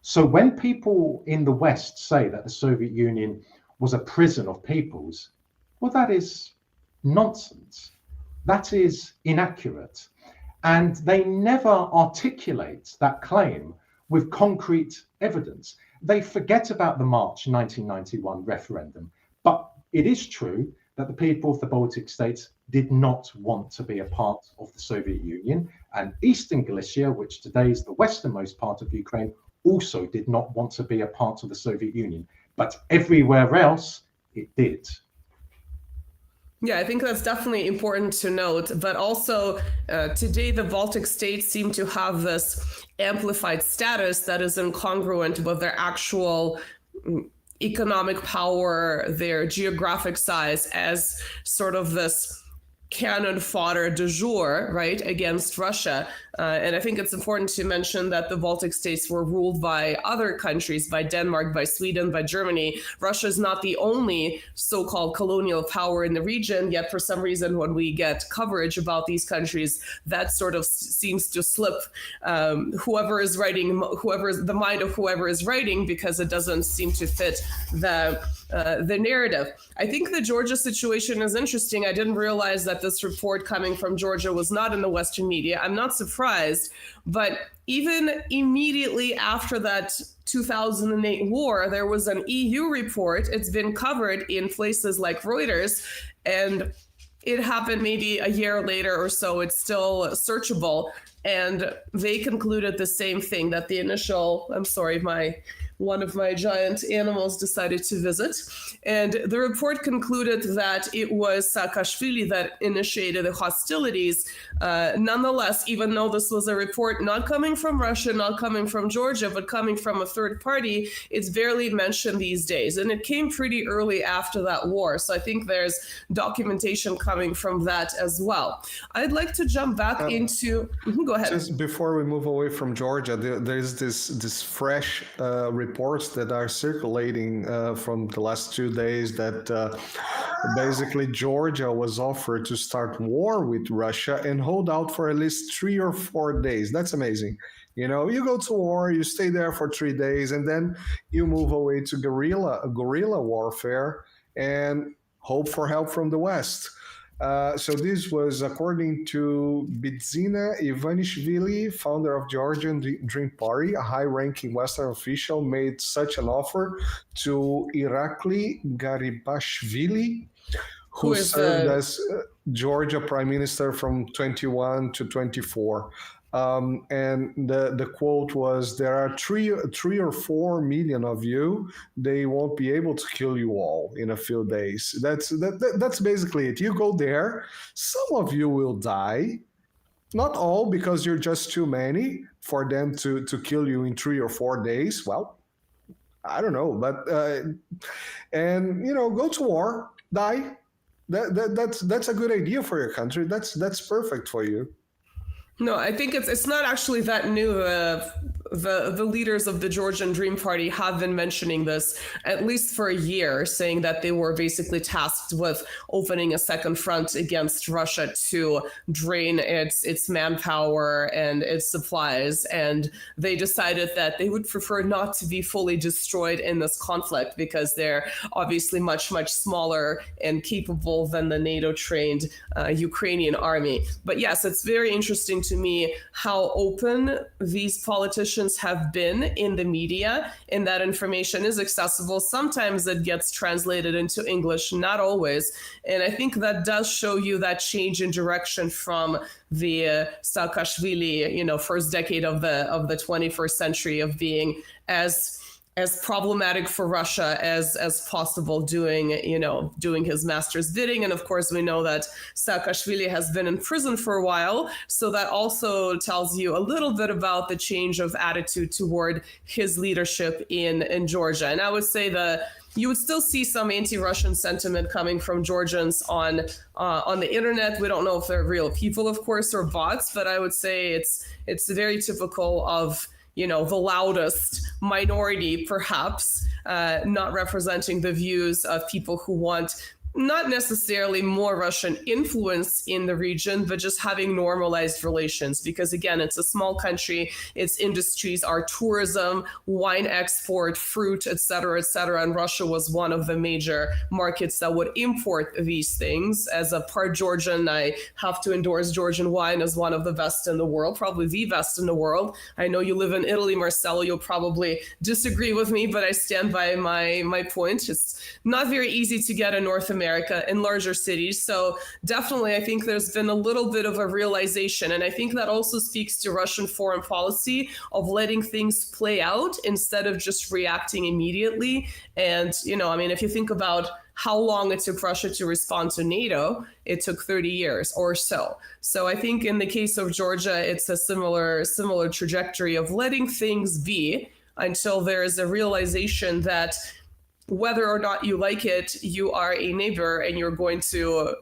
So when people in the West say that the Soviet Union was a prison of peoples, well, that is nonsense. That is inaccurate. And they never articulate that claim with concrete evidence. They forget about the March 1991 referendum. But it is true that the people of the Baltic states did not want to be a part of the Soviet Union. And Eastern Galicia, which today is the westernmost part of Ukraine, also did not want to be a part of the Soviet Union. But everywhere else, it did. Yeah, I think that's definitely important to note. But also, today, the Baltic states seem to have this amplified status that is incongruent with their actual economic power, their geographic size, as sort of this cannon fodder du jour, right, against Russia. And I think it's important to mention that the Baltic states were ruled by other countries, by Denmark, by Sweden, by Germany. Russia is not the only so-called colonial power in the region, yet for some reason when we get coverage about these countries, that sort of seems to slip the mind of whoever is writing, because it doesn't seem to fit the narrative. I think the Georgia situation is interesting. I didn't realize that this report coming from Georgia was not in the Western media. I'm not surprised, but even immediately after that 2008 war, there was an EU report. It's been covered in places like Reuters, and it happened maybe a year later or so. It's still searchable. And they concluded the same thing, that the initial, one of my giant animals decided to visit. And the report concluded that it was Saakashvili that initiated the hostilities. Nonetheless, even though this was a report not coming from Russia, not coming from Georgia, but coming from a third party, it's barely mentioned these days. And it came pretty early after that war. So I think there's documentation coming from that as well. I'd like to jump back into... Go ahead. Just before we move away from Georgia, there's this fresh reports that are circulating from the last 2 days that basically Georgia was offered to start war with Russia and hold out for at least 3 or 4 days. That's amazing. You know, you go to war, you stay there for 3 days, and then you move away to guerrilla warfare and hope for help from the West. So this was according to Byzantina Ivanishvili, founder of Georgian Dream Party, a high-ranking Western official, made such an offer to Irakli Garibashvili, who served as Georgia Prime Minister from 21 to 24. And the quote was, "There are three or 4 million of you. They won't be able to kill you all in a few days." That's basically it. You go there, some of you will die, not all, because you're just too many for them to kill you in 3 or 4 days. Well, I don't know, but and go to war, die. That's a good idea for your country. That's perfect for you. No, I think it's not actually that new. The leaders of the Georgian Dream Party have been mentioning this at least for a year, saying that they were basically tasked with opening a second front against Russia to drain its manpower and its supplies. And they decided that they would prefer not to be fully destroyed in this conflict because they're obviously much, much smaller and capable than the NATO-trained Ukrainian army. But yes, it's very interesting to me how open these politicians have been in the media, and that information is accessible. Sometimes it gets translated into English, not always. And I think that does show you that change in direction from the Saakashvili, first decade of the 21st century of being as problematic for Russia as possible, doing his master's bidding. And of course, we know that Saakashvili has been in prison for a while. So that also tells you a little bit about the change of attitude toward his leadership in Georgia. And I would say that you would still see some anti-Russian sentiment coming from Georgians on the internet. We don't know if they're real people, of course, or bots, but I would say it's very typical of the loudest minority, perhaps, not representing the views of people who want not necessarily more Russian influence in the region, but just having normalized relations. Because again, it's a small country. Its industries are tourism, wine export, fruit, et cetera, and Russia was one of the major markets that would import these things. As a part Georgian, I have to endorse Georgian wine as one of the best in the world, probably the best in the world. I know you live in Italy, Marcelo, you'll probably disagree with me, but I stand by my point. It's not very easy to get in North America in larger cities. So definitely, I think there's been a little bit of a realization. And I think that also speaks to Russian foreign policy of letting things play out instead of just reacting immediately. And, if you think about how long it took Russia to respond to NATO, it took 30 years or so. So I think in the case of Georgia, it's a similar trajectory of letting things be until there is a realization that whether or not you like it, you are a neighbor and you're going to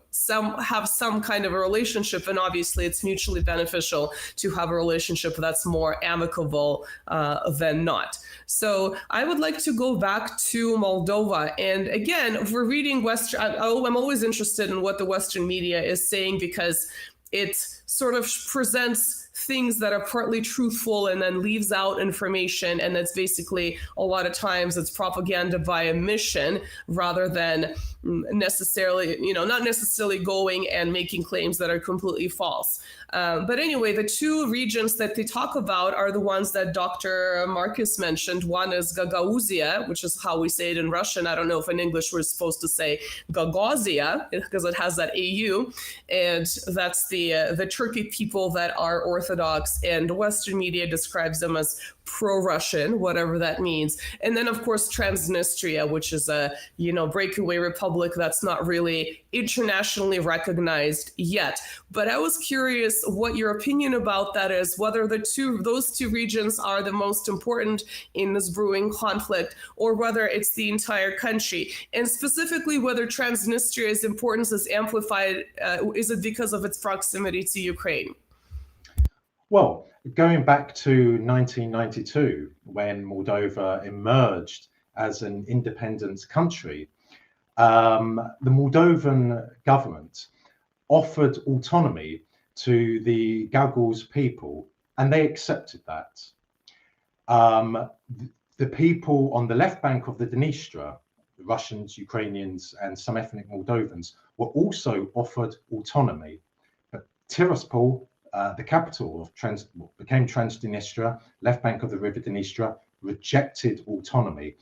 have some kind of a relationship. And obviously it's mutually beneficial to have a relationship that's more amicable than not. So I would like to go back to Moldova. And again, if we're reading I'm always interested in what the Western media is saying, because it sort of presents things that are partly truthful and then leaves out information. And that's basically, a lot of times it's propaganda by omission rather than necessarily, not necessarily going and making claims that are completely false. But anyway, the two regions that they talk about are the ones that Dr. Marcus mentioned. One is Gagauzia, which is how we say it in Russian. I don't know if in English we're supposed to say Gagauzia because it has that AU. And that's the Turkic people that are Orthodox, and Western media describes them as pro-Russian, whatever that means. And then, of course, Transnistria, which is a, breakaway republic that's not really internationally recognized yet. But I was curious what your opinion about that is, whether those two regions are the most important in this brewing conflict, or whether it's the entire country. And specifically, whether Transnistria's importance is amplified, is it because of its proximity to Ukraine? Well, going back to 1992, when Moldova emerged as an independent country, the Moldovan government offered autonomy to the Gagauz people, and they accepted that. The people on the left bank of the Dniester, the Russians, Ukrainians, and some ethnic Moldovans, were also offered autonomy. But Tiraspol, the capital of became Transnistria, left bank of the river Dniester, rejected autonomy.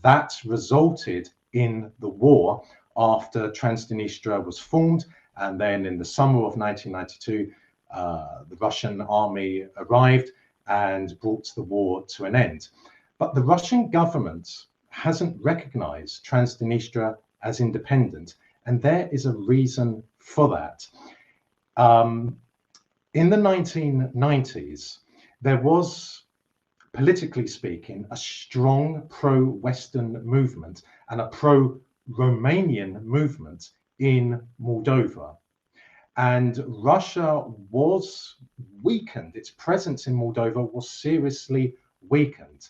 That resulted in the war after Transnistria was formed, and then in the summer of 1992, the Russian army arrived and brought the war to an end. But the Russian government hasn't recognized Transnistria as independent, and there is a reason for that. In the 1990s, there was politically speaking, a strong pro-Western movement and a pro-Romanian movement in Moldova. And Russia was weakened. Its presence in Moldova was seriously weakened.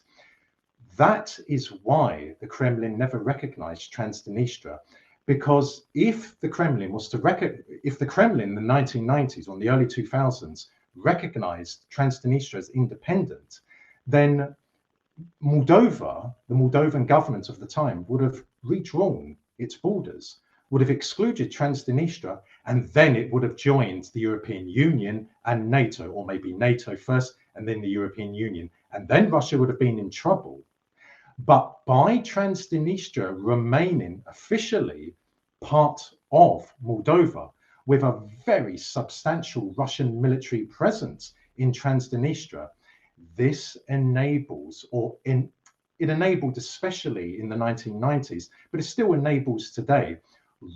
That is why the Kremlin never recognized Transnistria, because if the Kremlin in the 1990s or in the early 2000s recognized Transnistria as independent, then Moldova, the Moldovan government of the time, would have redrawn its borders, would have excluded Transnistria, and then it would have joined the European Union and NATO, or maybe NATO first and then the European Union, and then Russia would have been in trouble. But by Transnistria remaining officially part of Moldova, with a very substantial Russian military presence in Transnistria, this enables, it enabled especially in the 1990s, but it still enables today,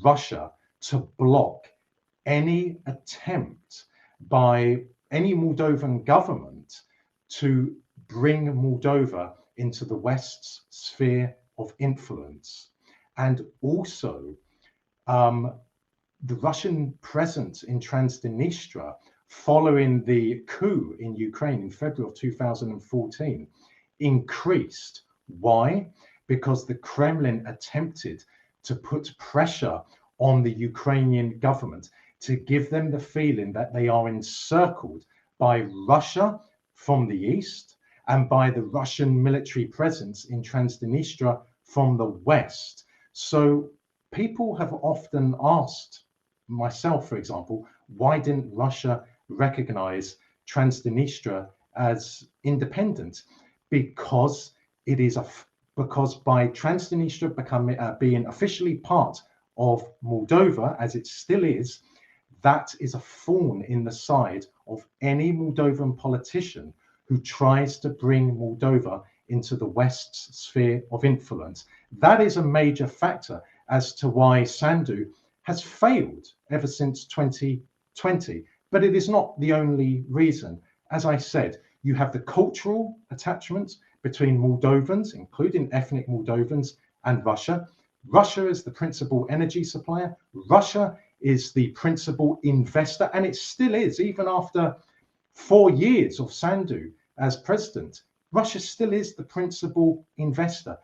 Russia to block any attempt by any Moldovan government to bring Moldova into the West's sphere of influence. And also, the Russian presence in Transnistria following the coup in Ukraine in February of 2014 increased. Why? Because the Kremlin attempted to put pressure on the Ukrainian government to give them the feeling that they are encircled by Russia from the east and by the Russian military presence in Transnistria from the west. So people have often asked, myself, for example, why didn't Russia recognize Transnistria as independent? Because it is because by Transnistria being officially part of Moldova, as it still is, that is a thorn in the side of any Moldovan politician who tries to bring Moldova into the West's sphere of influence. That is a major factor as to why Sandu has failed ever since 2020. But it is not the only reason. As I said, you have the cultural attachments between Moldovans, including ethnic Moldovans, and Russia. Russia is the principal energy supplier. Russia is the principal investor, and it still is, even after 4 years of Sandu as president. Russia still is the principal investor.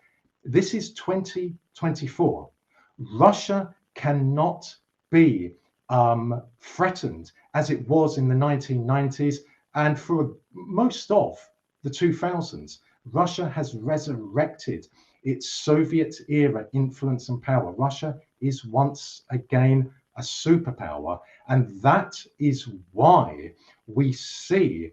This is 2024. Russia cannot be threatened as it was in the 1990s and for most of the 2000s. Russia has resurrected its Soviet era influence and power. Russia is once again a superpower, and that is why we see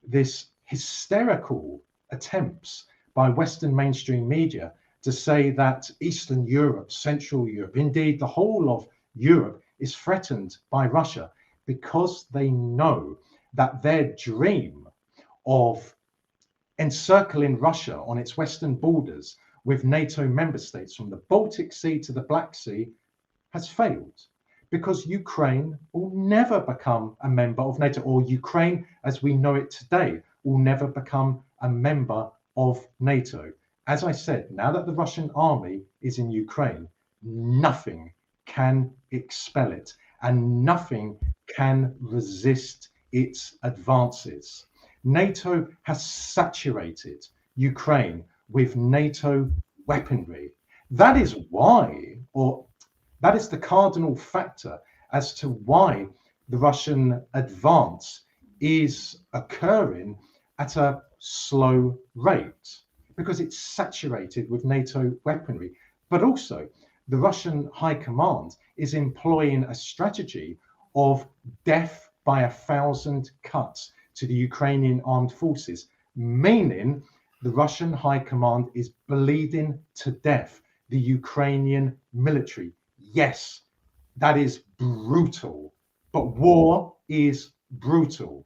this hysterical attempts by Western mainstream media to say that Eastern Europe, Central Europe, indeed the whole of Europe is threatened by Russia, because they know that their dream of encircling Russia on its western borders with NATO member states from the Baltic Sea to the Black Sea has failed, because Ukraine will never become a member of NATO, or Ukraine as we know it today will never become a member of NATO. As I said, now that the Russian army is in Ukraine, nothing can expel it and nothing can resist its advances. NATO has saturated Ukraine with NATO weaponry. That is why, or that is the cardinal factor as to why the Russian advance is occurring at a slow rate, because it's saturated with NATO weaponry. But also, the Russian high command is employing a strategy of death by 1,000 cuts to the Ukrainian armed forces, meaning the Russian high command is bleeding to death the Ukrainian military. Yes, that is brutal, but war is brutal.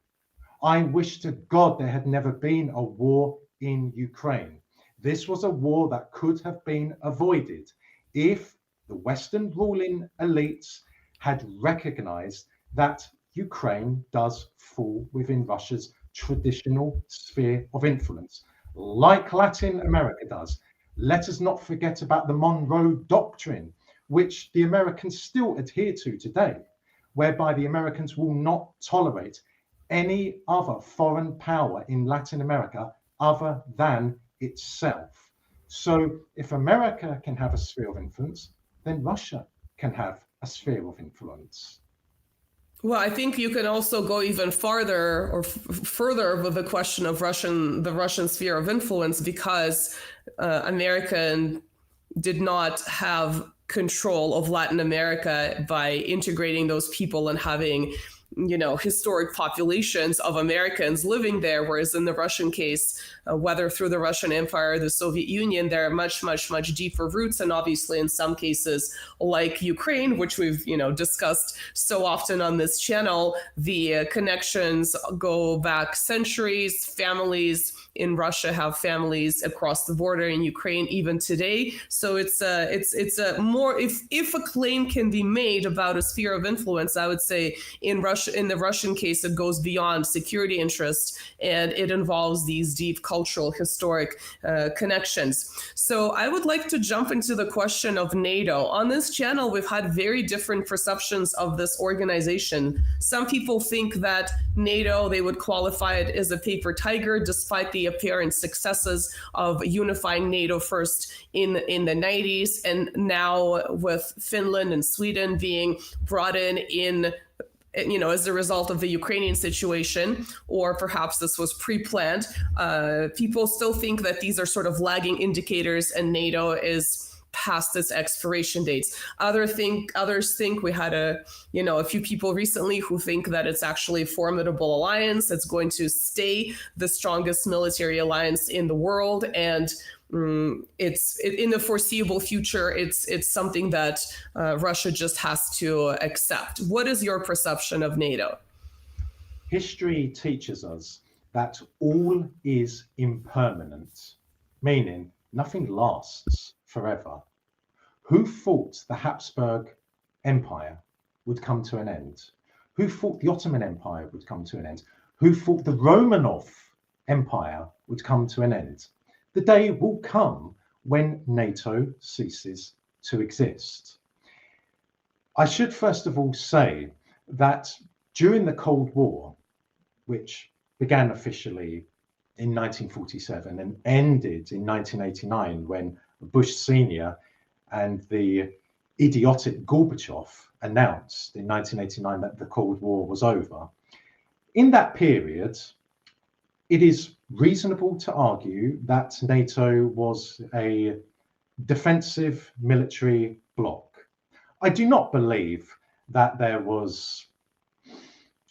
I wish to God there had never been a war in Ukraine. This was a war that could have been avoided if the Western ruling elites had recognized that Ukraine does fall within Russia's traditional sphere of influence. like Latin America does. Let us not forget about the Monroe Doctrine, which the Americans still adhere to today, whereby the Americans will not tolerate any other foreign power in Latin America other than itself. So if America can have a sphere of influence, then Russia can have a sphere of influence. Well, I think you can also go even farther or further with the question of the Russian sphere of influence, because America did not have control of Latin America by integrating those people and having, historic populations of Americans living there. Whereas in the Russian case, whether through the Russian Empire or the Soviet Union, there are much, much, much deeper roots. And obviously in some cases, like Ukraine, which we've, discussed so often on this channel, the connections go back centuries. Families in Russia have families across the border in Ukraine even today. So it's a more, if a claim can be made about a sphere of influence, I would say in the Russian case, it goes beyond security interests and it involves these deep cultural, historic connections. So I would like to jump into the question of NATO. On this channel, we've had very different perceptions of this organization. Some people think that NATO, they would qualify it as a paper tiger, despite the apparent successes of unifying NATO first in the 90s, and now with Finland and Sweden being brought in as a result of the Ukrainian situation, or perhaps this was pre-planned. People still think that these are sort of lagging indicators and NATO is past its expiration dates. Others think we had a few people recently who think that it's actually a formidable alliance that's going to stay the strongest military alliance in the world, and it's in the foreseeable future. It's something that Russia just has to accept. What is your perception of NATO? History teaches us that all is impermanent, meaning nothing lasts forever. Who thought the Habsburg Empire would come to an end? Who thought the Ottoman Empire would come to an end? Who thought the Romanov Empire would come to an end? The day will come when NATO ceases to exist. I should first of all say that during the Cold War, which began officially in 1947 and ended in 1989 when Bush Sr. and the idiotic Gorbachev announced in 1989 that the Cold War was over. In that period, it is reasonable to argue that NATO was a defensive military bloc. I do not believe that there was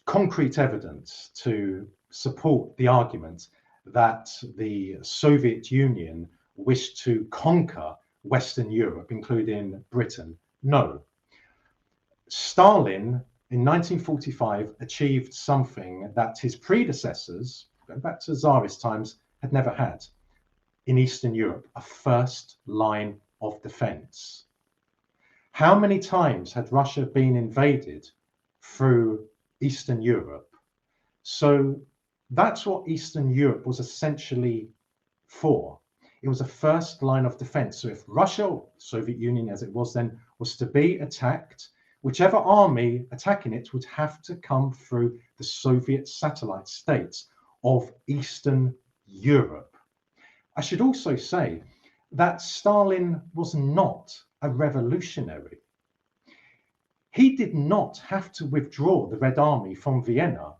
concrete evidence to support the argument that the Soviet Union wished to conquer Western Europe, including Britain. No. Stalin in 1945 achieved something that his predecessors, going back to Tsarist times, had never had in Eastern Europe: a first line of defense. How many times had Russia been invaded through Eastern Europe? So that's what Eastern Europe was essentially for. It was a first line of defense. So if Russia, or Soviet Union as it was then, was to be attacked, whichever army attacking it would have to come through the Soviet satellite states of Eastern Europe. I should also say that Stalin was not a revolutionary. He did not have to withdraw the Red Army from Vienna.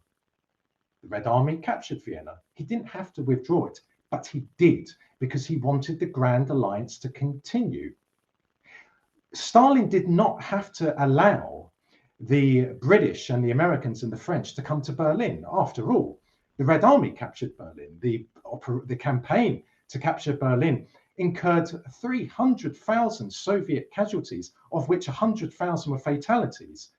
The Red Army captured Vienna. He didn't have to withdraw it, but he did, because he wanted the Grand Alliance to continue. Stalin did not have to allow the British and the Americans and the French to come to Berlin. After all, the Red Army captured Berlin. The campaign to capture Berlin incurred 300,000 Soviet casualties, of which 100,000 were fatalities.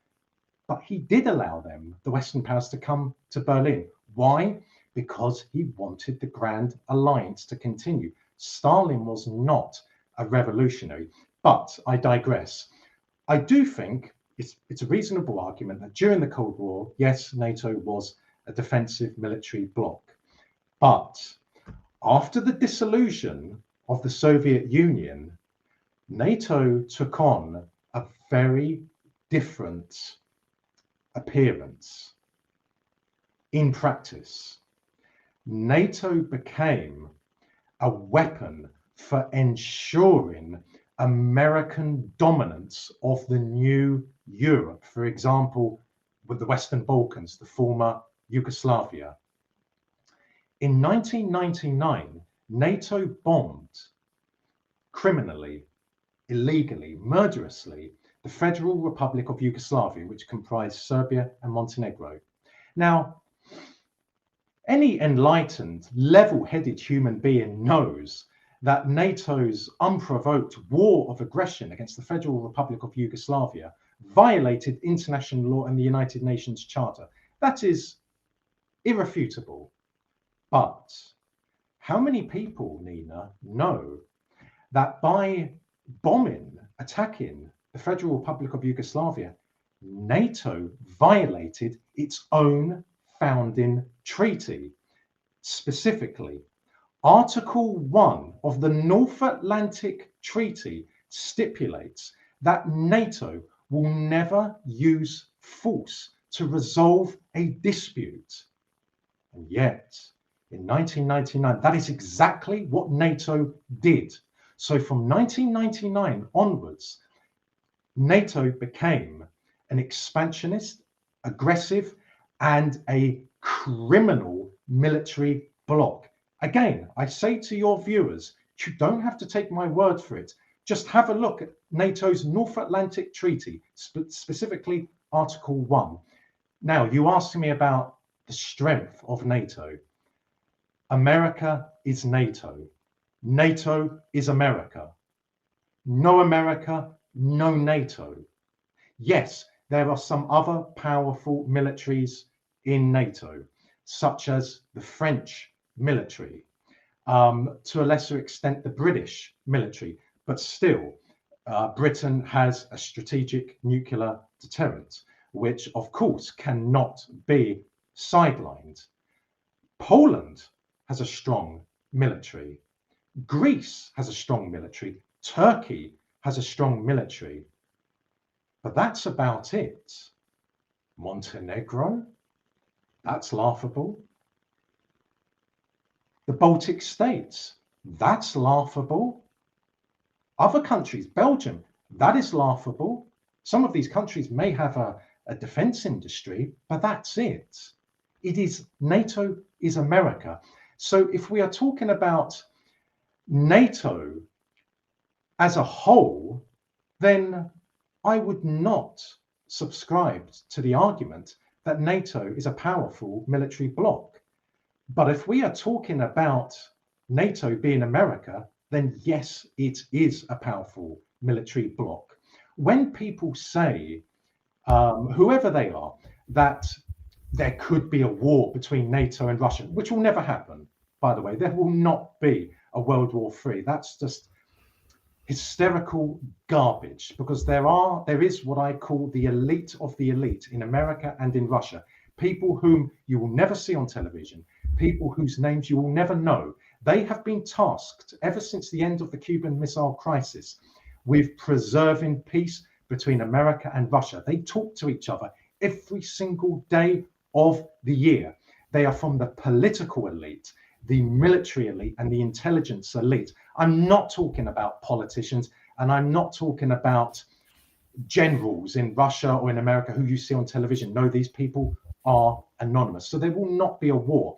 But he did allow them, the Western powers, to come to Berlin. Why? Because he wanted the Grand Alliance to continue. Stalin was not a revolutionary. But I digress. I do think it's a reasonable argument that during the Cold War, yes, NATO was a defensive military bloc. But After the dissolution of the Soviet Union, NATO took on a very different appearance. In practice, NATO became a weapon for ensuring American dominance of the new Europe, for example, with the Western Balkans, the former Yugoslavia. In 1999, NATO bombed criminally, illegally, murderously, the Federal Republic of Yugoslavia, which comprised Serbia and Montenegro. Now, any enlightened, level-headed human being knows that NATO's unprovoked war of aggression against the Federal Republic of Yugoslavia violated international law and the United Nations Charter. That is irrefutable. But how many people, Nina, know that by bombing, attacking the Federal Republic of Yugoslavia, NATO violated its own founding treaty? Specifically, Article 1 of the North Atlantic Treaty stipulates that NATO will never use force to resolve a dispute. And yet, in 1999, that is exactly what NATO did. So from 1999 onwards, NATO became an expansionist, aggressive, and a criminal military bloc. Again, I say to your viewers, you don't have to take my word for it. Just have a look at NATO's North Atlantic Treaty, specifically Article 1. Now, you asked me about the strength of NATO. America is NATO. NATO is America. No America, no NATO. Yes, there are some other powerful militaries in NATO, such as the French military, to a lesser extent the British military, but still Britain has a strategic nuclear deterrent, which of course cannot be sidelined. Poland has a strong military. Greece has a strong military. Turkey has a strong military. But that's about it. Montenegro? That's laughable. The Baltic states? That's laughable. Other countries, Belgium, that is laughable. Some of these countries may have a defense industry, but that's it. It is NATO is America. So if we are talking about NATO as a whole, then I would not subscribe to the argument that NATO is a powerful military bloc. But if we are talking about NATO being America, then yes, it is a powerful military bloc. When people say, whoever they are, that there could be a war between NATO and Russia, which will never happen, by the way, there will not be a World War III. That's just hysterical garbage, because there is what I call the elite of the elite in America and in Russia. People whom you will never see on television, people whose names you will never know. They have been tasked ever since the end of the Cuban Missile Crisis with preserving peace between America and Russia. They talk to each other every single day of the year. They are from the political elite, the military elite, and the intelligence elite. I'm not talking about politicians, and I'm not talking about generals in Russia or in America who you see on television. No, these people are anonymous. So there will not be a war.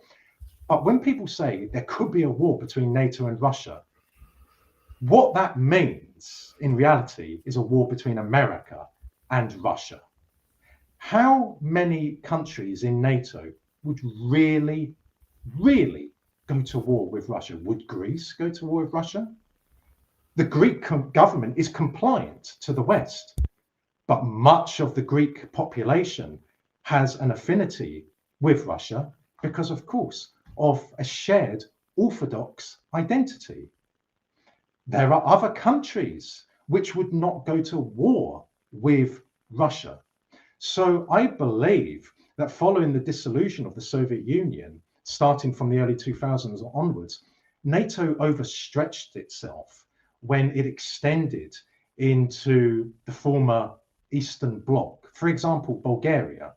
But when people say there could be a war between NATO and Russia, what that means in reality is a war between America and Russia. How many countries in NATO would really go to war with Russia? Would Greece go to war with Russia? The Greek government is compliant to the West, but much of the Greek population has an affinity with Russia because, of course, of a shared Orthodox identity. There are other countries which would not go to war with Russia. So I believe that following the dissolution of the Soviet Union, starting from the early 2000s onwards, NATO overstretched itself when it extended into the former Eastern Bloc. For example, Bulgaria.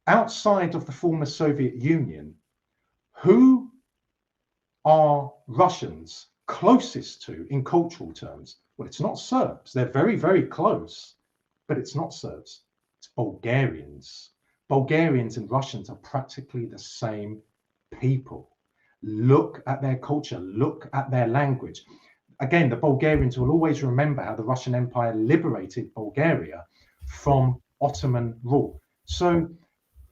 Outside of the former Soviet Union, who are Russians closest to in cultural terms? Well, it's not Serbs. They're very, very close, but it's not Serbs. It's Bulgarians. Bulgarians and Russians are practically the same people. Look at their culture, look at their language. Again, the Bulgarians will always remember how the Russian Empire liberated Bulgaria from Ottoman rule. So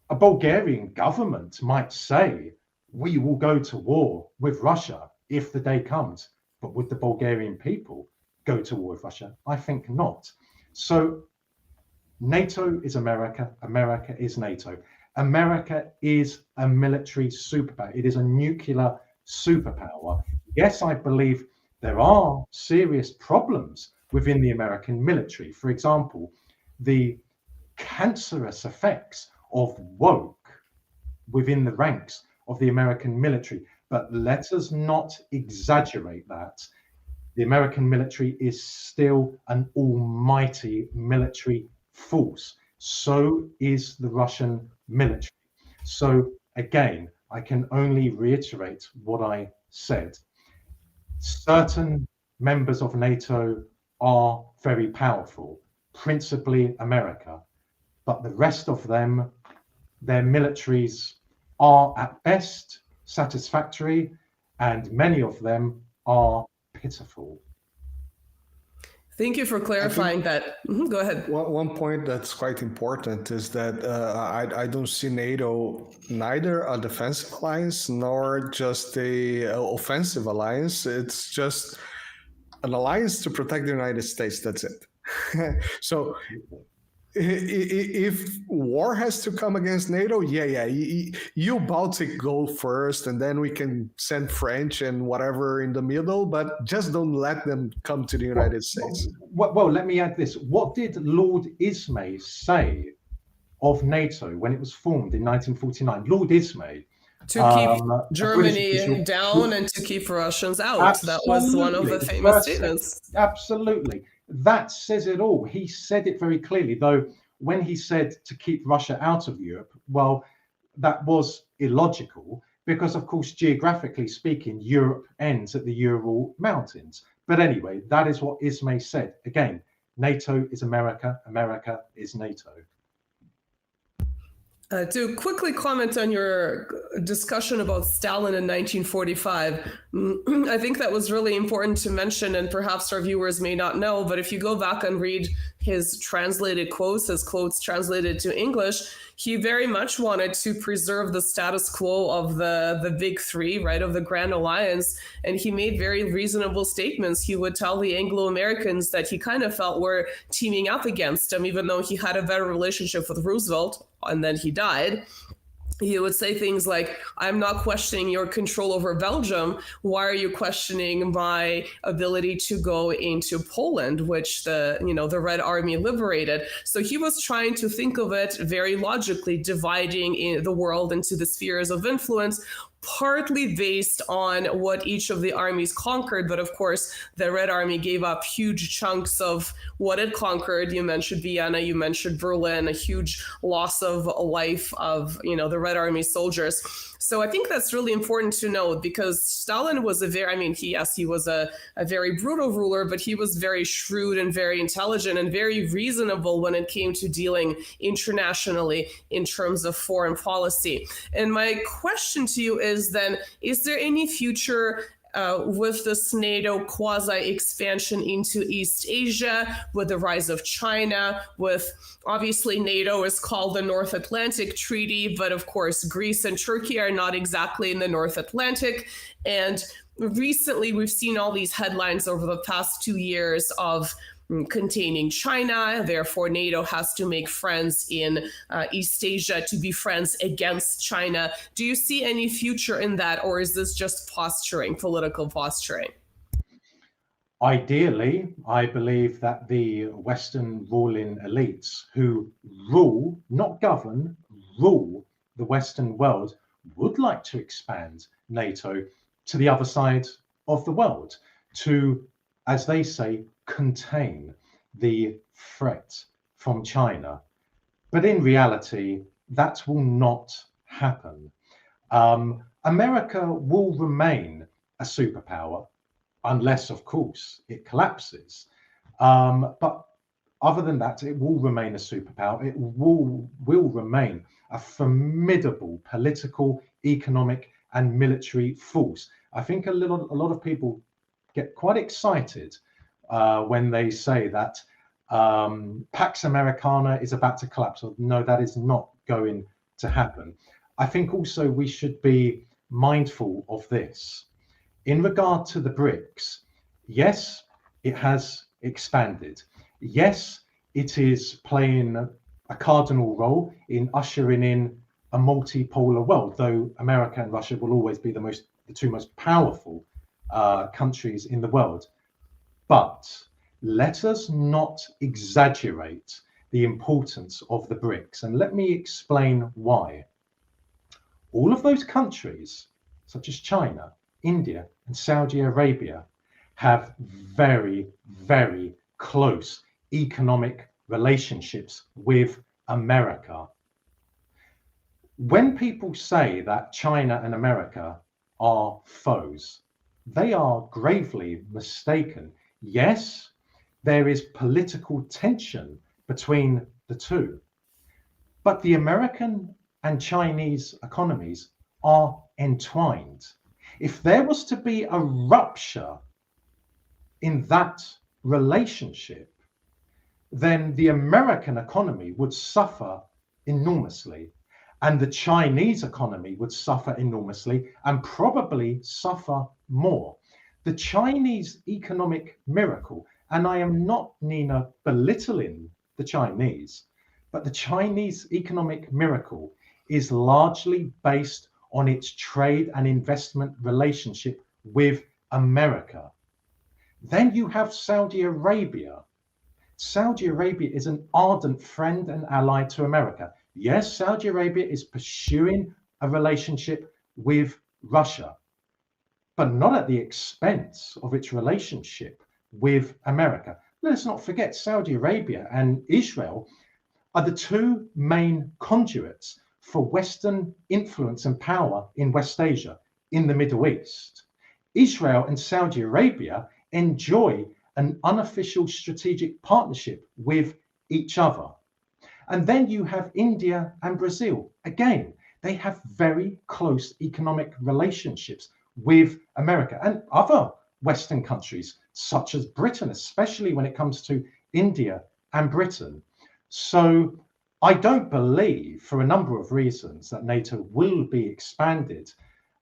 a Bulgarian government might say, we will go to war with Russia if the day comes. But would the Bulgarian people go to war with Russia? I think not. So NATO is America. America is NATO. America is a military superpower. It is a nuclear superpower. Yes, I believe there are serious problems within the American military. For example, the cancerous effects of woke within the ranks of the American military. But let us not exaggerate that. The American military is still an almighty military force. So is the Russian military. So again, I can only reiterate what I said. Certain members of NATO are very powerful, principally America, but the rest of them, their militaries are at best satisfactory, and many of them are pitiful. Thank you for clarifying that. Go ahead. One point that's quite important is that I don't see NATO neither a defensive alliance nor just a offensive alliance. It's just an alliance to protect the United States. That's it. So if war has to come against NATO, you Baltic go first, and then we can send French and whatever in the middle, but just don't let them come to the United States. Well, let me add this. What did Lord Ismay say of NATO when it was formed in 1949? Lord Ismay. To keep Germany down and to keep Russians out. Absolutely. That was one of the famous statements. Absolutely. That says it all. He said it very clearly, though when he said to keep Russia out of Europe, well, that was illogical because, of course, geographically speaking, Europe ends at the Ural Mountains. But anyway, that is what Ismay said. Again, NATO is America. America is NATO. To quickly comment on your discussion about Stalin in 1945, I think that was really important to mention, and perhaps our viewers may not know, but if you go back and read his translated quotes, his quotes translated to English, he very much wanted to preserve the status quo of the big three, right, of the Grand Alliance, and he made very reasonable statements. He would tell the Anglo-Americans that he kind of felt were teaming up against him, even though he had a better relationship with Roosevelt, and then he died. He would say things like, I'm not questioning your control over Belgium. Why are you questioning my ability to go into Poland, which the Red Army liberated? So he was trying to think of it very logically, dividing the world into the spheres of influence, partly based on what each of the armies conquered. But of course, the Red Army gave up huge chunks of what it conquered. You mentioned Vienna, you mentioned Berlin, a huge loss of life of, the Red Army soldiers. So I think that's really important to note, because Stalin was he was a very brutal ruler, but he was very shrewd and very intelligent and very reasonable when it came to dealing internationally in terms of foreign policy. And my question to you is then, is there any future with this NATO quasi-expansion into East Asia, with the rise of China, with obviously NATO is called the North Atlantic Treaty, but of course Greece and Turkey are not exactly in the North Atlantic. And recently we've seen all these headlines over the past 2 years of containing China, therefore NATO has to make friends in East Asia to be friends against China. Do you see any future in that, or is this just posturing, political posturing? Ideally, I believe that the Western ruling elites who rule, not govern, rule the Western world would like to expand NATO to the other side of the world to, as they say, contain the threat from China. But in reality, that will not happen. America will remain a superpower unless, of course, it collapses. But other than that, it will remain a superpower. It will remain a formidable political, economic, and military force. I think a lot of people get quite excited when they say that Pax Americana is about to collapse. No, that is not going to happen. I think also we should be mindful of this. In regard to the BRICS, yes, it has expanded. Yes, it is playing a cardinal role in ushering in a multipolar world, though America and Russia will always be the two most powerful countries in the world. But let us not exaggerate the importance of the BRICS. And let me explain why. All of those countries, such as China, India, and Saudi Arabia, have very, very close economic relationships with America. When people say that China and America are foes, they are gravely mistaken. Yes, there is political tension between the two, but the American and Chinese economies are entwined. If there was to be a rupture in that relationship, then the American economy would suffer enormously, and the Chinese economy would suffer enormously and probably suffer more. The Chinese economic miracle, and I am not, Nina, belittling the Chinese, but the Chinese economic miracle is largely based on its trade and investment relationship with America. Then you have Saudi Arabia. Saudi Arabia is an ardent friend and ally to America. Yes, Saudi Arabia is pursuing a relationship with Russia, but not at the expense of its relationship with America. Let's not forget, Saudi Arabia and Israel are the two main conduits for Western influence and power in West Asia, in the Middle East. Israel and Saudi Arabia enjoy an unofficial strategic partnership with each other. And then you have India and Brazil. Again, they have very close economic relationships with America and other Western countries, such as Britain, especially when it comes to India and Britain. So I don't believe, for a number of reasons, that NATO will be expanded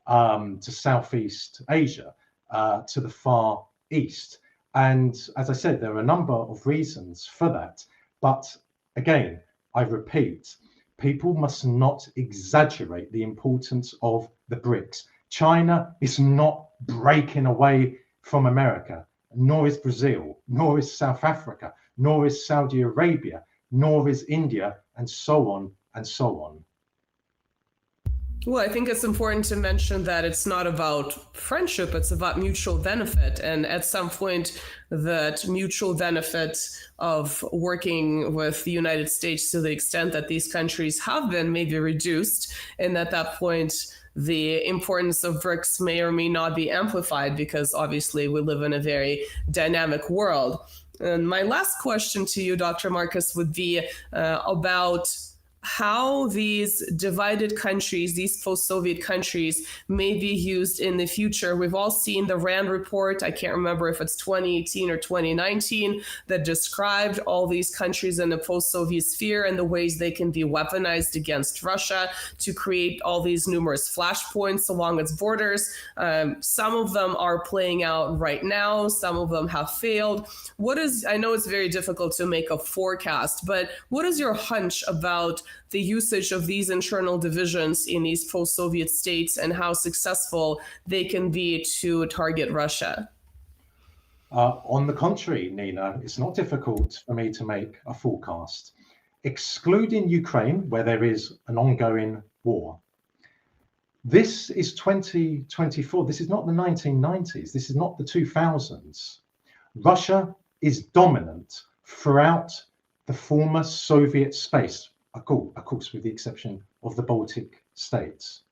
to Southeast Asia, to the Far East. And as I said, there are a number of reasons for that. But again, I repeat, people must not exaggerate the importance of the BRICS. China is not breaking away from America, nor is Brazil, nor is South Africa, nor is Saudi Arabia, nor is India, and so on and so on. Well, I think it's important to mention that it's not about friendship, it's about mutual benefit. And at some point, that mutual benefit of working with the United States to the extent that these countries have been may be reduced. And at that point, the importance of BRICS may or may not be amplified because obviously we live in a very dynamic world. And my last question to you, Dr. Marcus, would be about how these divided countries, these post-Soviet countries, may be used in the future. We've all seen the RAND report, I can't remember if it's 2018 or 2019, that described all these countries in the post-Soviet sphere and the ways they can be weaponized against Russia to create all these numerous flashpoints along its borders. Some of them are playing out right now, some of them have failed. I know it's very difficult to make a forecast, but what is your hunch about the usage of these internal divisions in these post-Soviet states and how successful they can be to target Russia? On the contrary, Nina, it's not difficult for me to make a forecast. Excluding Ukraine, where there is an ongoing war, This is 2024. This is not the 1990s. This is not the 2000s. Russia is dominant throughout the former Soviet space, of course, with the exception of the Baltic states.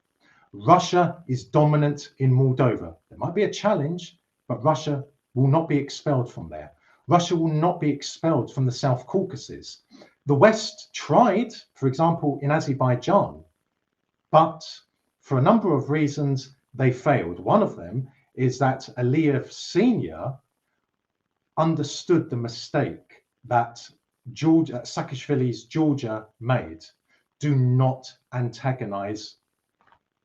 Russia is dominant in Moldova. There might be a challenge, but Russia will not be expelled from there. Russia will not be expelled from the South Caucasus. The West tried, for example, in Azerbaijan, but for a number of reasons, they failed. One of them is that Aliyev Sr. understood the mistake that Saakashvili's Georgia made. Do not antagonize,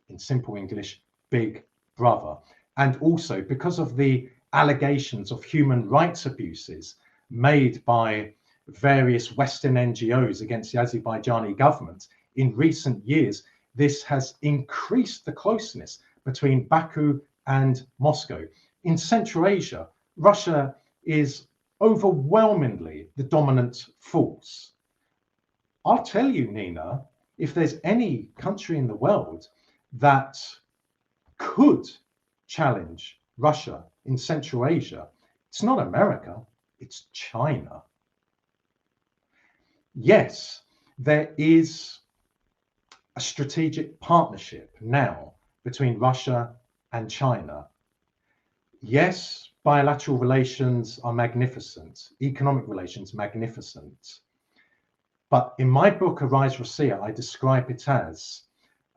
in simple English, Big Brother. And also because of the allegations of human rights abuses made by various Western NGOs against the Azerbaijani government in recent years, this has increased the closeness between Baku and Moscow. In Central Asia, Russia is overwhelmingly the dominant force. I'll tell you, Nina, if there's any country in the world that could challenge Russia in Central Asia, it's not America, it's China. Yes, there is a strategic partnership now between Russia and China. Yes, bilateral relations are magnificent, economic relations magnificent. But in my book, Arise Russia, I describe it as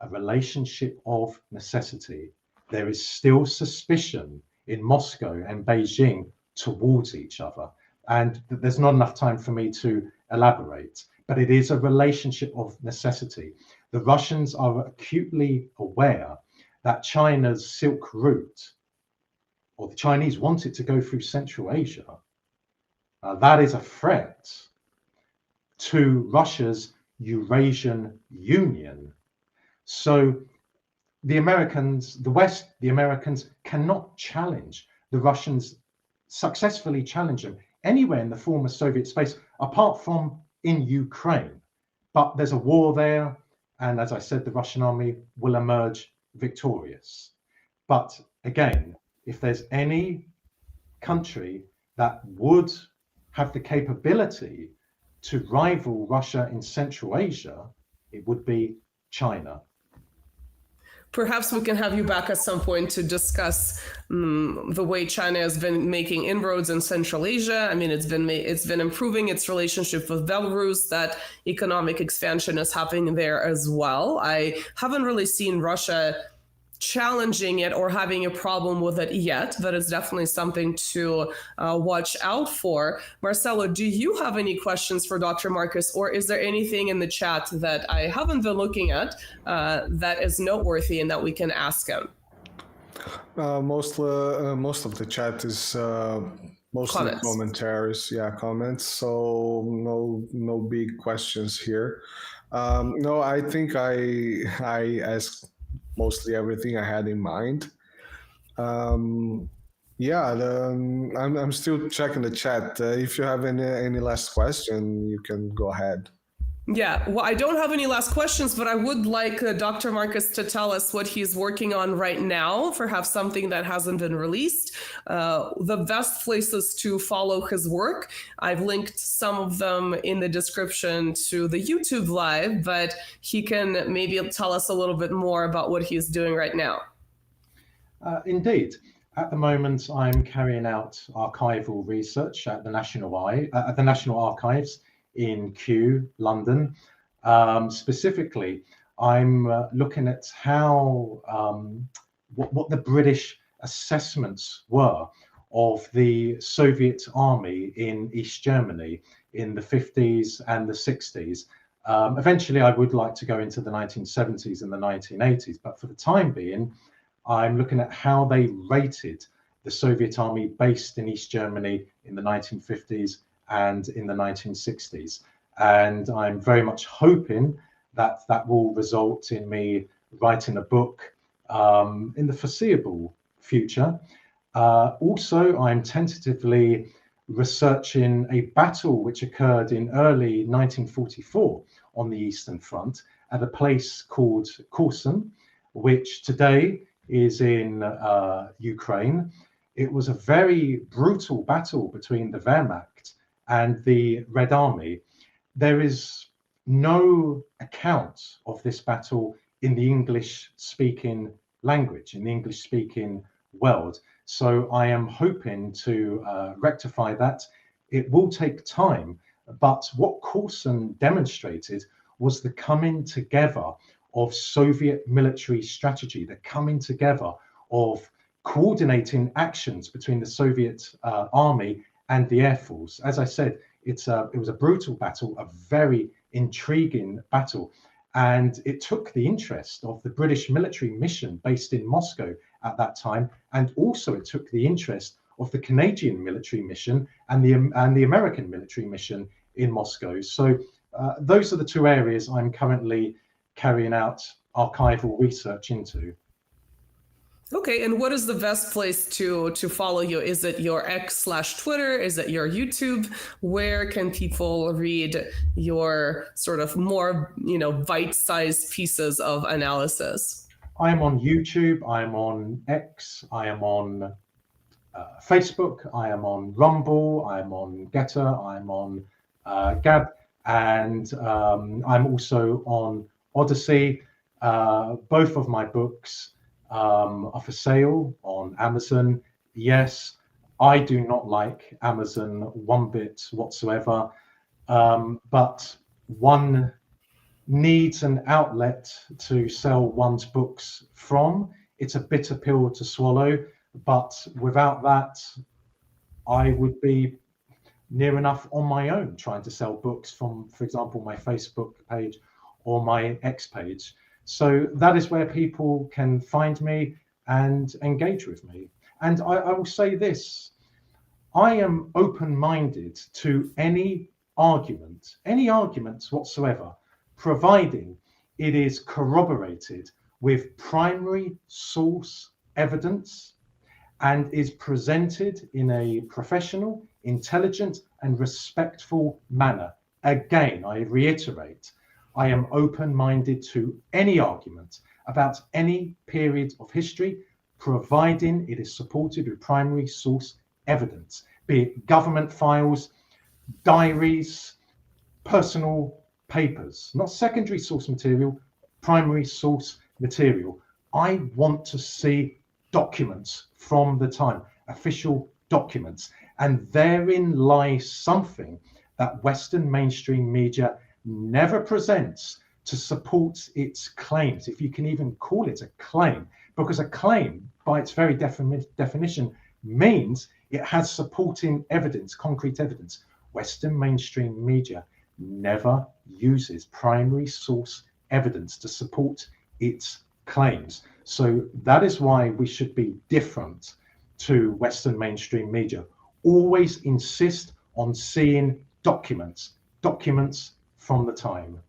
a relationship of necessity. There is still suspicion in Moscow and Beijing towards each other. And there's not enough time for me to elaborate, but it is a relationship of necessity. The Russians are acutely aware that China's Silk Route, or the Chinese want it to go through Central Asia, that is a threat to Russia's Eurasian Union. So the Americans, the West, the Americans cannot challenge the Russians, successfully challenge them anywhere in the former Soviet space, apart from in Ukraine. But there's a war there, and as I said, the Russian army will emerge victorious. But again, if there's any country that would have the capability to rival Russia in Central Asia, it would be China. Perhaps we can have you back at some point to discuss the way China has been making inroads in Central Asia. I mean, it's been improving its relationship with Belarus. That economic expansion is happening there as well. I haven't really seen Russia challenging it or having a problem with it yet, but it's definitely something to watch out for. Marcelo, do you have any questions for Dr. Marcus, or is there anything in the chat that I haven't been looking at that is noteworthy and that we can ask him? Most of the chat is mostly commentaries, comments. So no big questions here. No, I think I asked mostly everything I had in mind. I'm still checking the chat. If you have any last question, you can go ahead. Yeah, well, I don't have any last questions, but I would like Dr. Marcus to tell us what he's working on right now, perhaps something that hasn't been released. The best places to follow his work, I've linked some of them in the description to the YouTube live, but he can maybe tell us a little bit more about what he's doing right now. Indeed. At the moment, I'm carrying out archival research at the National Archives in Kew, London. Specifically, I'm looking at how what the British assessments were of the Soviet army in East Germany in the 50s and the 60s. Eventually, I would like to go into the 1970s and the 1980s, but for the time being, I'm looking at how they rated the Soviet army based in East Germany in the 1950s and in the 1960s. And I'm very much hoping that that will result in me writing a book in the foreseeable future. Also, I'm tentatively researching a battle which occurred in early 1944 on the Eastern Front at a place called Korsun, which today is in Ukraine. It was a very brutal battle between the Wehrmacht and the Red Army. There is no account of this battle in the English-speaking language, in the English-speaking world. So I am hoping to rectify that. It will take time, but what Coulson demonstrated was the coming together of Soviet military strategy, the coming together of coordinating actions between the Soviet army and the Air Force. As I said, it was a brutal battle, a very intriguing battle. And it took the interest of the British military mission based in Moscow at that time. And also it took the interest of the Canadian military mission and the American military mission in Moscow. So those are the two areas I'm currently carrying out archival research into. Okay, and what is the best place to follow you? Is it your X/Twitter? Is it your YouTube? Where can people read your sort of more, bite-sized pieces of analysis? I am on YouTube, I am on X, I am on Facebook, I am on Rumble, I am on Getter, I am on Gab, and I'm also on Odyssey. Both of my books are for sale on Amazon. Yes, I do not like Amazon one bit whatsoever, but one needs an outlet to sell one's books from. It's a bitter pill to swallow, but without that, I would be near enough on my own trying to sell books from, for example, my Facebook page or my X page. So that is where people can find me and engage with me. And I will say this, I am open-minded to any argument whatsoever, providing it is corroborated with primary source evidence and is presented in a professional, intelligent, and respectful manner. Again, I reiterate, I am open-minded to any argument about any period of history, providing it is supported with primary source evidence, be it government files, diaries, personal papers, not secondary source material, primary source material. I want to see documents from the time, official documents, and therein lies something that Western mainstream media never presents to support its claims, if you can even call it a claim, because a claim, by its very definition, means it has supporting evidence, concrete evidence. Western mainstream media never uses primary source evidence to support its claims. So that is why we should be different to Western mainstream media. Always insist on seeing documents from the time.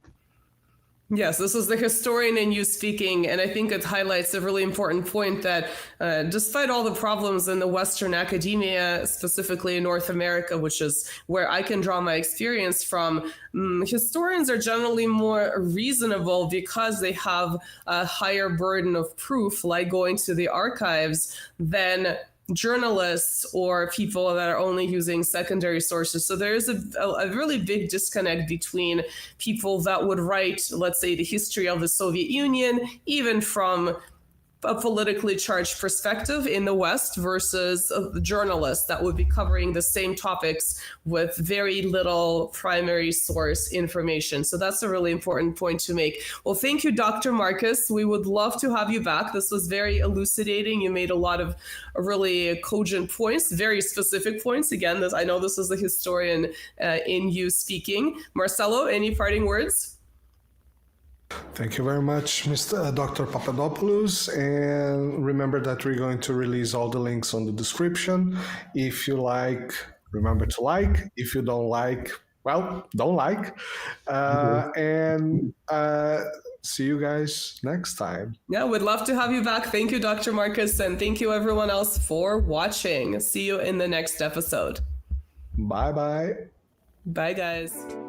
Yes, this is the historian in you speaking, and I think it highlights a really important point that despite all the problems in the Western academia, specifically in North America, which is where I can draw my experience from, historians are generally more reasonable because they have a higher burden of proof, like going to the archives, than journalists or people that are only using secondary sources. So there is a really big disconnect between people that would write, let's say, the history of the Soviet Union, even from a politically charged perspective in the West, versus the journalists that would be covering the same topics with very little primary source information. So that's a really important point to make. Well, thank you, Dr. Marcus. We would love to have you back. This was very elucidating. You made a lot of really cogent points, very specific points. Again, I know this is the historian in you speaking. Marcelo, any parting words? Thank you very much, Mr. Dr. Papadopoulos, and remember that we're going to release all the links on the description. If you like, remember to like. If you don't like, well, don't like. And see you guys next time. Yeah, we'd love to have you back. Thank you, Dr. Marcus, and thank you everyone else for watching. See you in the next episode. Bye-bye. Bye, guys.